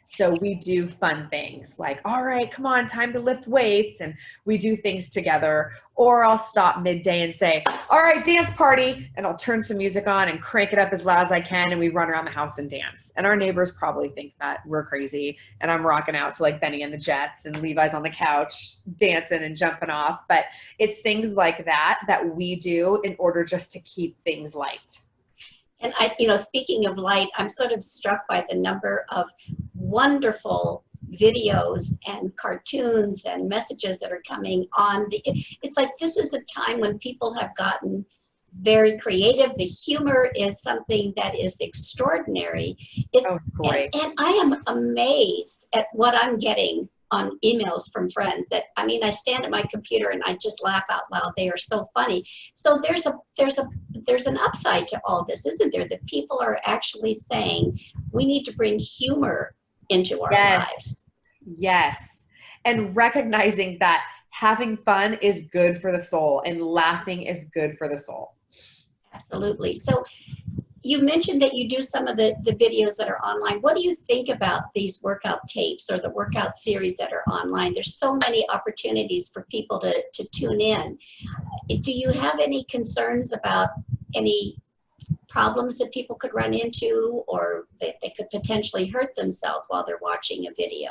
Speaker 2: So we do fun things like, all right, come on, time to lift weights. And we do things together. Or I'll stop midday and say, all right, dance party. And I'll turn some music on and crank it up as loud as I can. And we run around the house and dance. And our neighbors probably think that we're crazy. And I'm rocking out to like Benny and the Jets, and Levi's on the couch dancing and jumping off. But it's things like that we do in order just to keep things light.
Speaker 1: And speaking of light, I'm sort of struck by the number of wonderful videos and cartoons and messages that are coming on. It's like this is a time when people have gotten very creative. The humor is something that is extraordinary.
Speaker 2: Great.
Speaker 1: And I am amazed at what I'm getting on emails from friends that, I stand at my computer and I just laugh out loud. They are so funny. So there's an upside to all this, isn't there? That people are actually saying we need to bring humor into our lives.
Speaker 2: Yes. And recognizing that having fun is good for the soul and laughing is good for the soul.
Speaker 1: Absolutely. So you mentioned that you do some of the videos that are online. What do you think about these workout tapes or the workout series that are online? There's so many opportunities for people to tune in. Do you have any concerns about any problems that people could run into, or that they could potentially hurt themselves while they're watching a video?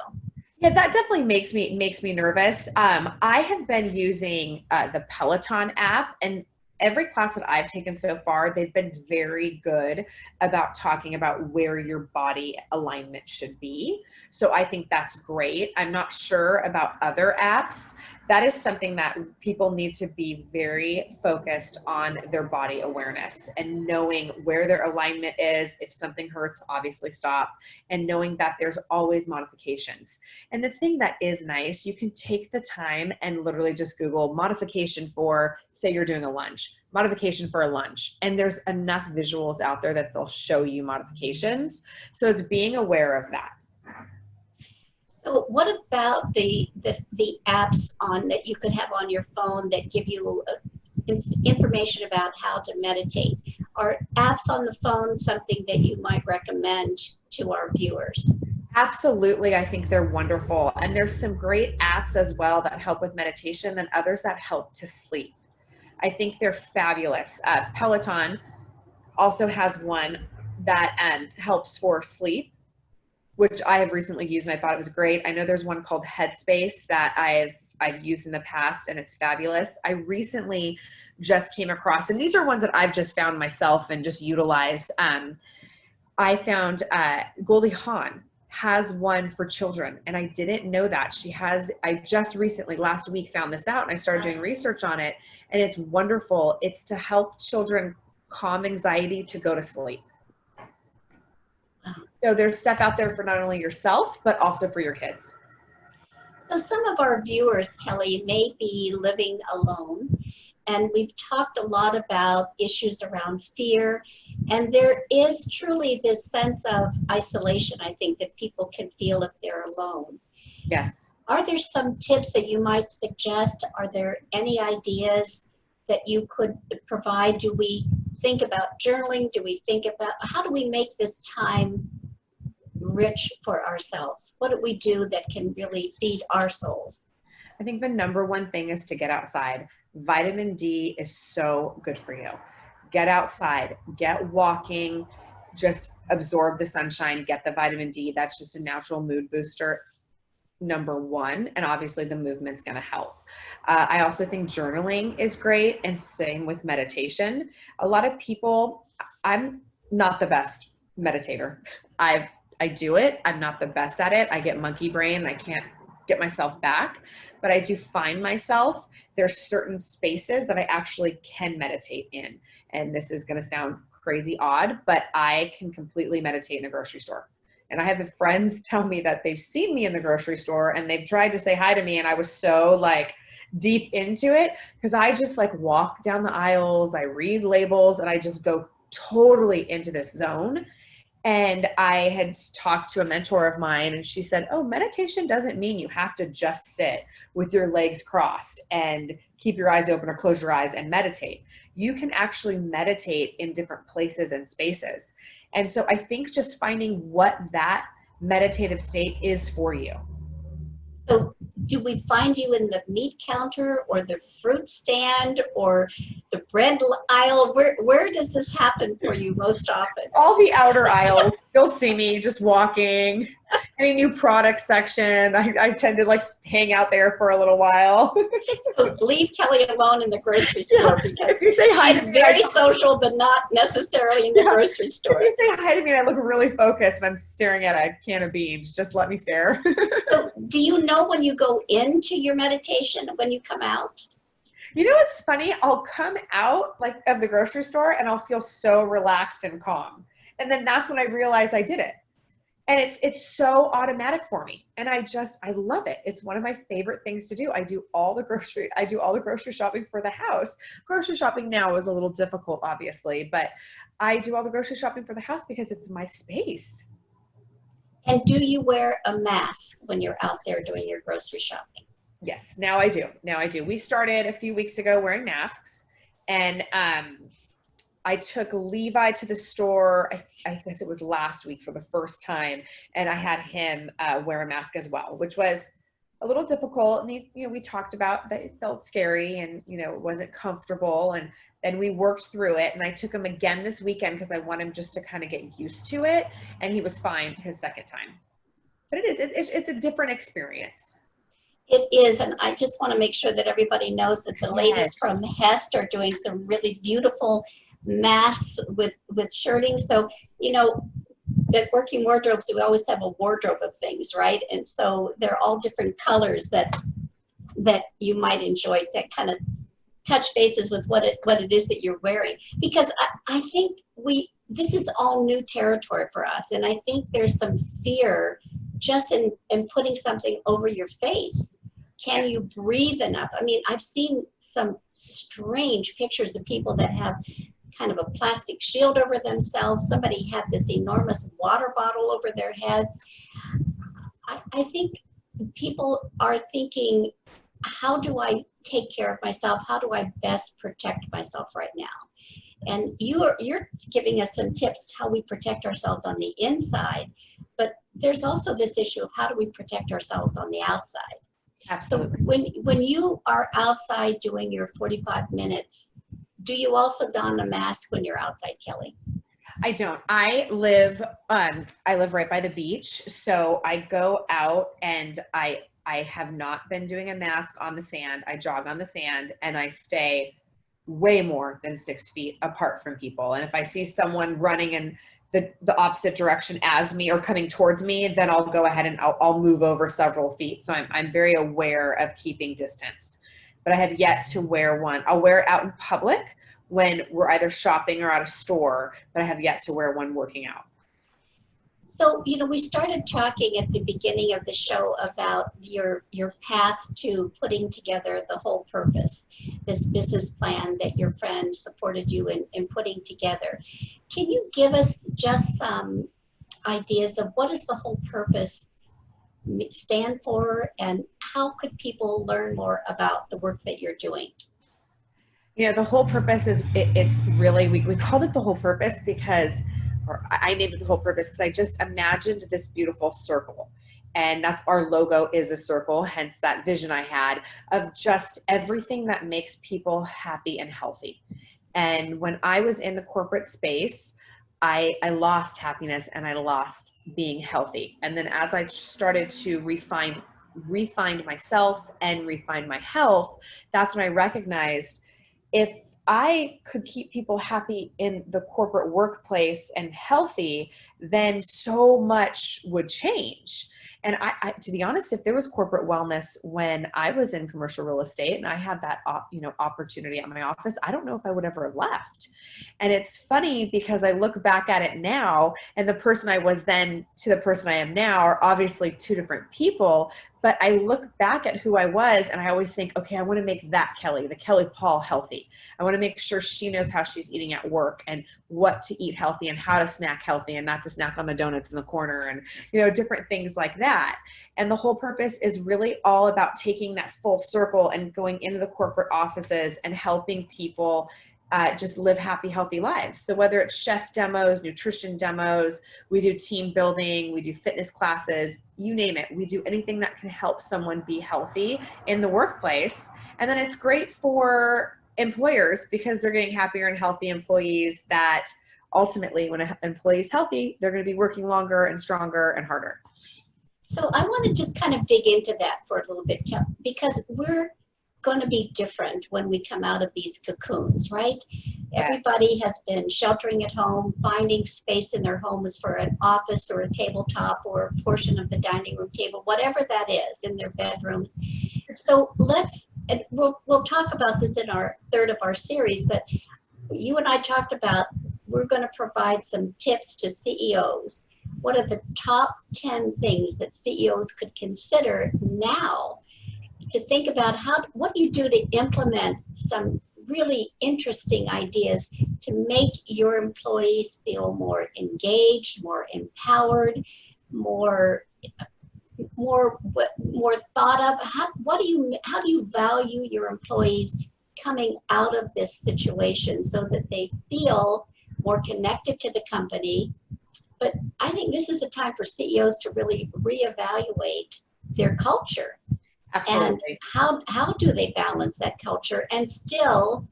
Speaker 2: Yeah, that definitely makes me nervous. I have been using the Peloton app, and every class that I've taken so far, they've been very good about talking about where your body alignment should be. So I think that's great. I'm not sure about other apps. That is something that people need to be very focused on, their body awareness and knowing where their alignment is. If something hurts, obviously stop, and knowing that there's always modifications. And the thing that is nice, you can take the time and literally just Google modification for, say you're doing a lunge, modification for a lunge. And there's enough visuals out there that they'll show you modifications. So it's being aware of that.
Speaker 1: So what about the apps that you could have on your phone that give you information about how to meditate? Are apps on the phone something that you might recommend to our viewers?
Speaker 2: Absolutely. I think they're wonderful. And there's some great apps as well that help with meditation and others that help to sleep. I think they're fabulous. Peloton also has one that helps for sleep, which I have recently used and I thought it was great. I know there's one called Headspace that I've used in the past, and it's fabulous. I recently just came across, and these are ones that I've just found myself and just utilized. I found Goldie Hawn has one for children, and I didn't know that. I just recently, last week, found this out, and I started doing research on it, and it's wonderful. It's to help children calm anxiety to go to sleep. So there's stuff out there for not only yourself, but also for your kids.
Speaker 1: So some of our viewers, Kelly, may be living alone, and we've talked a lot about issues around fear, and there is truly this sense of isolation, I think, that people can feel if they're alone.
Speaker 2: Yes.
Speaker 1: Are there some tips that you might suggest? Are there any ideas that you could provide? Do we think about journaling? Do we think about, how do we make this time rich for ourselves? What do we do that can really feed our souls?
Speaker 2: I think the number one thing is to get outside. Vitamin D is so good for you. Get outside, get walking, just absorb the sunshine, get the vitamin D. That's just a natural mood booster, number one. And obviously the movement's going to help. I also think journaling is great, and same with meditation. A lot of people, I'm not the best meditator. I do it. I'm not the best at it. I get monkey brain. I can't get myself back, but I do find myself, there's certain spaces that I actually can meditate in. And this is going to sound crazy odd, but I can completely meditate in a grocery store. And I have friends tell me that they've seen me in the grocery store and they've tried to say hi to me. And I was so like deep into it because I just like walk down the aisles, I read labels, and I just go totally into this zone. And I had talked to a mentor of mine and she said, oh, meditation doesn't mean you have to just sit with your legs crossed and keep your eyes open or close your eyes and meditate. You can actually meditate in different places and spaces. And so I think just finding what that meditative state is for you.
Speaker 1: So do we find you in the meat counter or the fruit stand or the bread aisle? Where does this happen for you most often?
Speaker 2: All the outer aisles, you'll see me just walking. Any new product section, I tend to like hang out there for a little while.
Speaker 1: So leave Kelly alone in the grocery store because
Speaker 2: if you say hi
Speaker 1: she's
Speaker 2: to me,
Speaker 1: very social, but not necessarily in the grocery store.
Speaker 2: If you say hi to me and I look really focused and I'm staring at a can of beans, just let me stare.
Speaker 1: So do you know when you go into your meditation and when you come out?
Speaker 2: You know what's funny? I'll come out like of the grocery store and I'll feel so relaxed and calm. And then that's when I realize I did it. And it's so automatic for me. And I love it. It's one of my favorite things to do. I do all the grocery shopping for the house. Grocery shopping now is a little difficult, obviously, but I do all the grocery shopping for the house because it's my space.
Speaker 1: And do you wear a mask when you're out there doing your grocery shopping?
Speaker 2: Yes, now I do. We started a few weeks ago wearing masks, and I took Levi to the store, I guess it was last week for the first time, and I had him wear a mask as well, which was a little difficult. And we talked about that it felt scary and, it wasn't comfortable. And then we worked through it. And I took him again this weekend because I want him just to kind of get used to it. And he was fine his second time. But it's a different experience.
Speaker 1: It is, and I just want to make sure that everybody knows that the ladies from Hest are doing some really beautiful masks with shirting. So, at Working Wardrobes, we always have a wardrobe of things, right? And so they're all different colors that you might enjoy that kind of touch bases with what it is that you're wearing. Because I think this is all new territory for us, and I think there's some fear just in putting something over your face. Can you breathe enough? I mean, I've seen some strange pictures of people that have kind of a plastic shield over themselves. Somebody had this enormous water bottle over their heads. I think people are thinking, how do I take care of myself? How do I best protect myself right now? And you're giving us some tips how we protect ourselves on the inside, but there's also this issue of how do we protect ourselves on the outside.
Speaker 2: Absolutely.
Speaker 1: So when you are outside doing your 45 minutes, do you also don a mask when you're outside, Kelly?
Speaker 2: I don't. I live right by the beach, so I go out and I have not been doing a mask on the sand. I jog on the sand and I stay way more than 6 feet apart from people. And if I see someone running in the opposite direction as me or coming towards me, then I'll go ahead and I'll move over several feet. So I'm very aware of keeping distance, but I have yet to wear one. I'll wear it out in public when we're either shopping or at a store, but I have yet to wear one working out.
Speaker 1: So, we started talking at the beginning of the show about your path to putting together the whole purpose, this business plan that your friend supported you in putting together. Can you give us just some ideas of what does the whole purpose stand for, and how could people learn more about the work that you're doing?
Speaker 2: The whole purpose is, it's really, we called it the whole purpose because, or I named it the whole purpose because I just imagined this beautiful circle. And that's our logo is a circle, hence that vision I had of just everything that makes people happy and healthy. And when I was in the corporate space, I lost happiness and I lost being healthy. And then as I started to refine myself and refine my health, that's when I recognized if I could keep people happy in the corporate workplace and healthy, then so much would change. And to be honest, if there was corporate wellness when I was in commercial real estate and I had that, opportunity at my office, I don't know if I would ever have left. And it's funny because I look back at it now, and the person I was then to the person I am now are obviously two different people. But I look back at who I was and I always think, okay, I want to make that Kelly, the Kelly Paul, healthy. I want to make sure she knows how she's eating at work and what to eat healthy and how to snack healthy and not to snack on the donuts in the corner and, different things like that. And the whole purpose is really all about taking that full circle and going into the corporate offices and helping people just live happy, healthy lives. So whether it's chef demos, nutrition demos, we do team building, we do fitness classes, you name it. We do anything that can help someone be healthy in the workplace. And then it's great for employers because they're getting happier and healthy employees that ultimately when an employee is healthy, they're going to be working longer and stronger and harder.
Speaker 1: So I want to just kind of dig into that for a little bit, because we're going to be different when we come out of these cocoons, right?
Speaker 2: Yeah.
Speaker 1: Everybody has been sheltering at home, finding space in their homes for an office or a tabletop or a portion of the dining room table, whatever that is, in their bedrooms. So we'll talk about this in our third of our series, but you and I talked about we're going to provide some tips to CEOs. What are the top 10 things that CEOs could consider now to think about what do you do to implement some really interesting ideas to make your employees feel more engaged, more empowered, more thought of? How do you value your employees coming out of this situation so that they feel more connected to the company? But I think this is a time for CEOs to really reevaluate their culture.
Speaker 2: Absolutely.
Speaker 1: And how do they balance that culture and still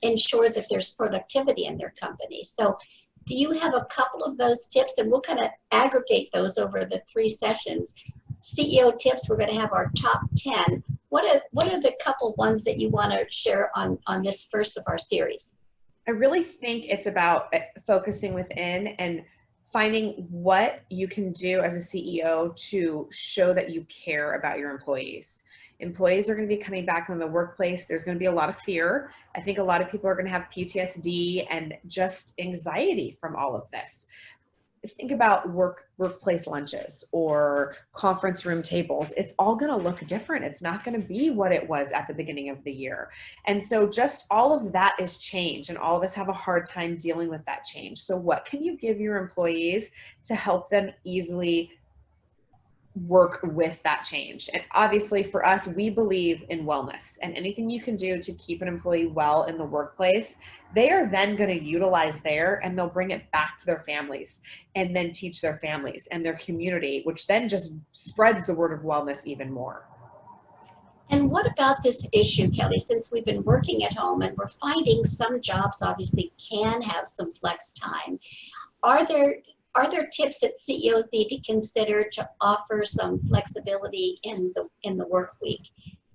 Speaker 1: ensure that there's productivity in their company? So do you have a couple of those tips? And we'll kind of aggregate those over the 3 sessions. CEO tips, we're going to have our top 10. What are the couple ones that you want to share on this first of our series?
Speaker 2: I really think it's about focusing within and finding what you can do as a CEO to show that you care about your employees. Employees are going to be coming back in the workplace. There's going to be a lot of fear. I think a lot of people are going to have PTSD and just anxiety from all of this. Think about workplace lunches or conference room tables. It's all going to look different. It's not going to be what it was at the beginning of the year. And so just all of that is change, and all of us have a hard time dealing with that change. So what can you give your employees to help them easily work with that change? And obviously for us, we believe in wellness, and anything you can do to keep an employee well in the workplace, they are then going to utilize there, and they'll bring it back to their families and then teach their families and their community, which then just spreads the word of wellness even more.
Speaker 1: And what about this issue, Kelly, since we've been working at home and we're finding some jobs obviously can have some flex time? Are there tips that CEOs need to consider to offer some flexibility in the work week?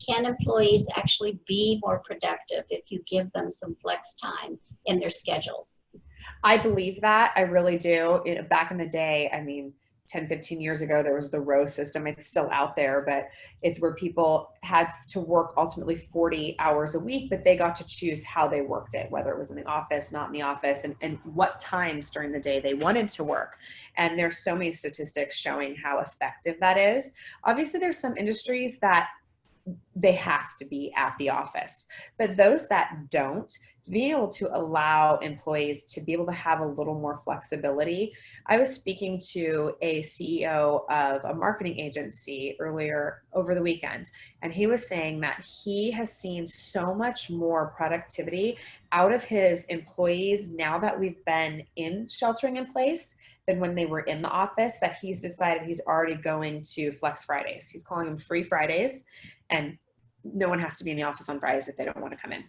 Speaker 1: Can employees actually be more productive if you give them some flex time in their schedules?
Speaker 2: I believe that. I really do. Back in the day, 10, 15 years ago, there was the row system. It's still out there, but it's where people had to work ultimately 40 hours a week, but they got to choose how they worked it, whether it was in the office, not in the office, and what times during the day they wanted to work. And there's so many statistics showing how effective that is. Obviously, there's some industries that they have to be at the office, but those that don't, to be able to allow employees to be able to have a little more flexibility. I was speaking to a CEO of a marketing agency earlier over the weekend, and he was saying that he has seen so much more productivity out of his employees now that we've been in sheltering in place than when they were in the office, that he's decided he's already going to Flex Fridays. He's calling them free Fridays, and no one has to be in the office on Fridays if they don't want to come in.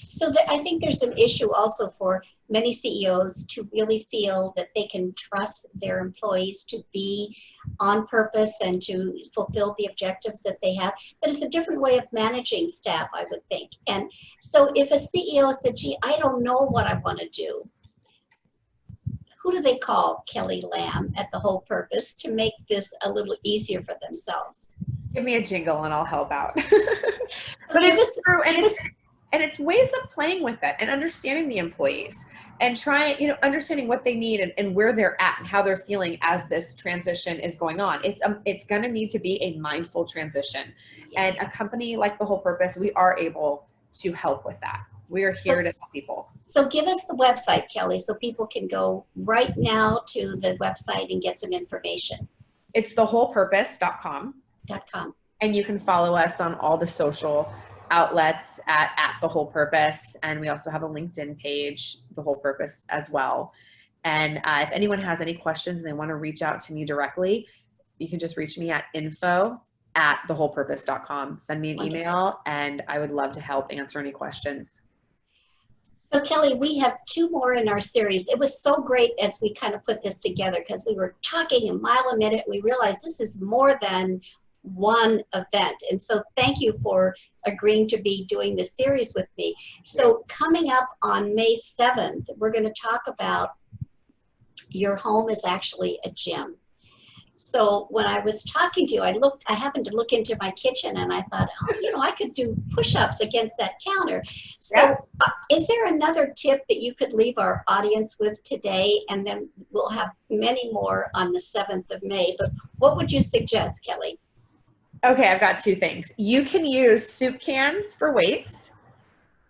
Speaker 1: So I think there's an issue also for many CEOs to really feel that they can trust their employees to be on purpose and to fulfill the objectives that they have. But it's a different way of managing staff, I would think. And so if a CEO said, gee, I don't know what I want to do, who do they call Kelly Lamb at the Whole Purpose to make this a little easier for themselves?
Speaker 2: Give me a jingle and I'll help out.
Speaker 1: But
Speaker 2: it's true, and it's ways of playing with it and understanding the employees and trying, understanding what they need and where they're at and how they're feeling as this transition is going on. It's going to need to be a mindful transition.
Speaker 1: Yes.
Speaker 2: And a company like The Whole Purpose, we are able to help with that. We are here to help people.
Speaker 1: So give us the website, Kelly, so people can go right now to the website and get some information.
Speaker 2: It's thewholepurpose.com.
Speaker 1: .com.
Speaker 2: And you can follow us on all the social outlets at The Whole Purpose. And we also have a LinkedIn page, The Whole Purpose, as well. And if anyone has any questions and they want to reach out to me directly, you can just reach me at info@thewholepurpose.com. Send me an email and I would love to help answer any questions.
Speaker 1: So Kelly, we have 2 more in our series. It was so great as we kind of put this together because we were talking a mile a minute and we realized this is more than one event. And so thank you for agreeing to be doing this series with me. So coming up on May 7th, we're going to talk about your home is actually a gym. So when I was talking to you, I happened to look into my kitchen and I thought, I could do push-ups against that counter. So is there another tip that you could leave our audience with today? And then we'll have many more on the 7th of May. But what would you suggest, Kelly?
Speaker 2: Okay, I've got 2 things. You can use soup cans for weights.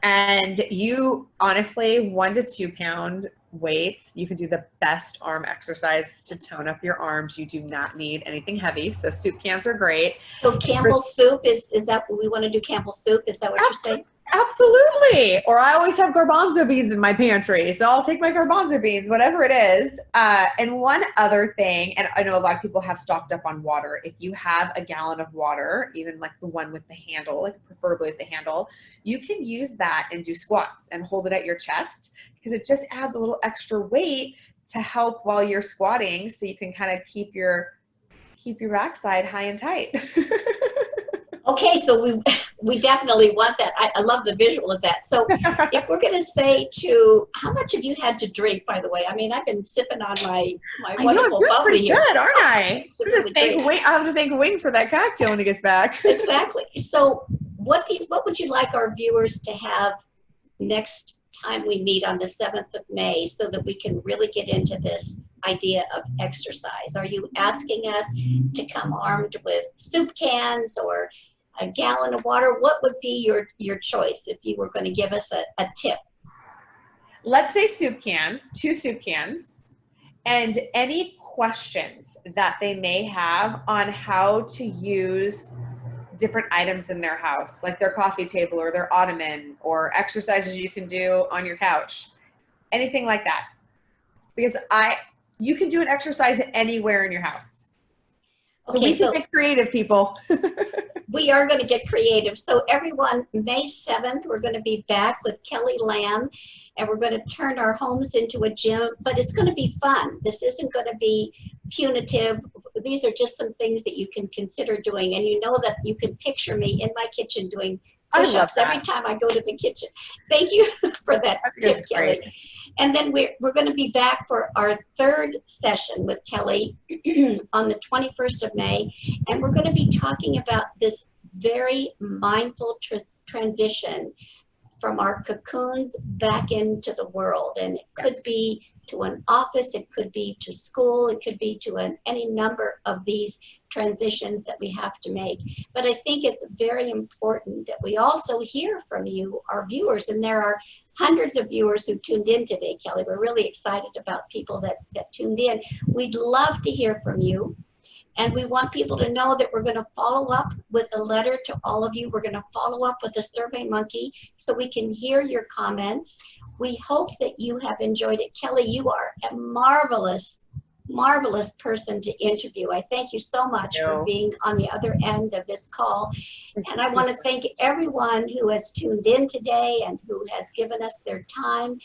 Speaker 2: And you honestly, 1 to 2 pound weights, you can do the best arm exercise to tone up your arms. You do not need anything heavy. So soup cans are great.
Speaker 1: So Campbell's soup, is that what we want to do? Campbell's soup? Is that what you're saying?
Speaker 2: Absolutely. Or I always have garbanzo beans in my pantry. So I'll take my garbanzo beans, whatever it is. And one other thing, and I know a lot of people have stocked up on water. If you have a gallon of water, even like the one with the handle, like preferably with the handle, you can use that and do squats and hold it at your chest because it just adds a little extra weight to help while you're squatting. So you can kind of keep your backside high and tight.
Speaker 1: Okay, so we definitely want that. I love the visual of that. So if we're going to say how much have you had to drink, by the way? I mean, I've been sipping on my wonderful bubbly here.
Speaker 2: Good, aren't I?
Speaker 1: Really
Speaker 2: I have to thank Wing for that cocktail when he gets back.
Speaker 1: Exactly. So what would you like our viewers to have next time we meet on the 7th of May so that we can really get into this idea of exercise? Are you asking us to come armed with soup cans or a gallon of water? What would be your choice if you were going to give us a tip?
Speaker 2: Let's say soup cans, 2 soup cans, and any questions that they may have on how to use different items in their house, like their coffee table or their ottoman or exercises you can do on your couch, anything like that. Because you can do an exercise anywhere in your house. So we can get creative, people.
Speaker 1: We are going to get creative. So everyone, May 7th, we're going to be back with Kelly Lamb, and we're going to turn our homes into a gym, but it's going to be fun. This isn't going to be punitive. These are just some things that you can consider doing, and you know that you can picture me in my kitchen doing push-ups every time I go to the kitchen. Thank you for that tip, Kelly. Great. And then we're going to be back for our 3rd session with Kelly on the 21st of May, and we're going to be talking about this very mindful transition from our cocoons back into the world. And it could be to an office, it could be to school, it could be to any number of these transitions that we have to make. But I think it's very important that we also hear from you, our viewers, and there are hundreds of viewers who tuned in today, Kelly. We're really excited about people that tuned in. We'd love to hear from you. And we want people to know that we're going to follow up with a letter to all of you. We're going to follow up with a Survey Monkey so we can hear your comments. We hope that you have enjoyed it. Kelly, you are a marvelous, marvelous person to interview. I thank you so much for being on the other end of this call. And I want to thank everyone who has tuned in today and who has given us their time.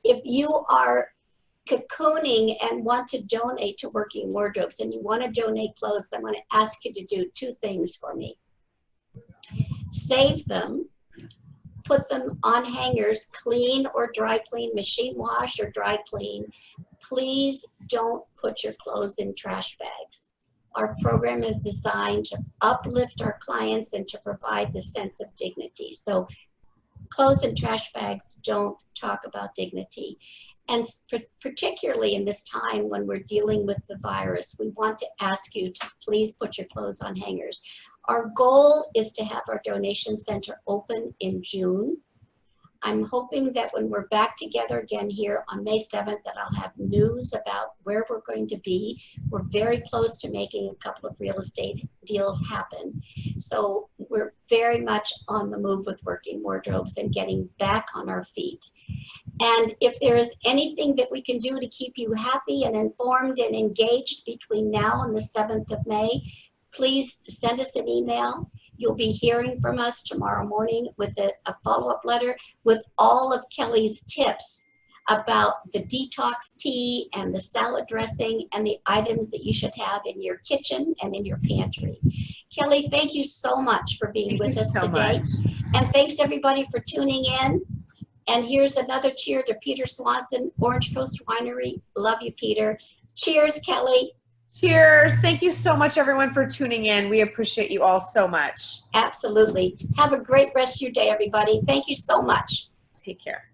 Speaker 1: If you are cocooning and want to donate to Working Wardrobes and you want to donate clothes, I want to ask you to do 2 things for me. Save them, put them on hangers, clean or dry clean, machine wash or dry clean. Please don't put your clothes in trash bags. Our program is designed to uplift our clients and to provide the sense of dignity. So clothes and trash bags don't talk about dignity. And particularly in this time when we're dealing with the virus, we want to ask you to please put your clothes on hangers. Our goal is to have our donation center open in June. I'm hoping that when we're back together again here on May 7th, that I'll have news about where we're going to be. We're very close to making a couple of real estate deals happen. So we're very much on the move with Working Wardrobes and getting back on our feet. And if there is anything that we can do to keep you happy and informed and engaged between now and the 7th of May, please send us an email. You'll be hearing from us tomorrow morning with a follow-up letter with all of Kelly's tips about the detox tea and the salad dressing and the items that you should have in your kitchen and in your pantry. Kelly, thank you so much for being with us today. And thanks everybody for tuning in. And here's another cheer to Peter Swanson, Orange Coast Winery. Love you, Peter. Cheers, Kelly.
Speaker 2: Cheers. Thank you so much, everyone, for tuning in. We appreciate you all so much.
Speaker 1: Absolutely. Have a great rest of your day, everybody. Thank you so much.
Speaker 2: Take care.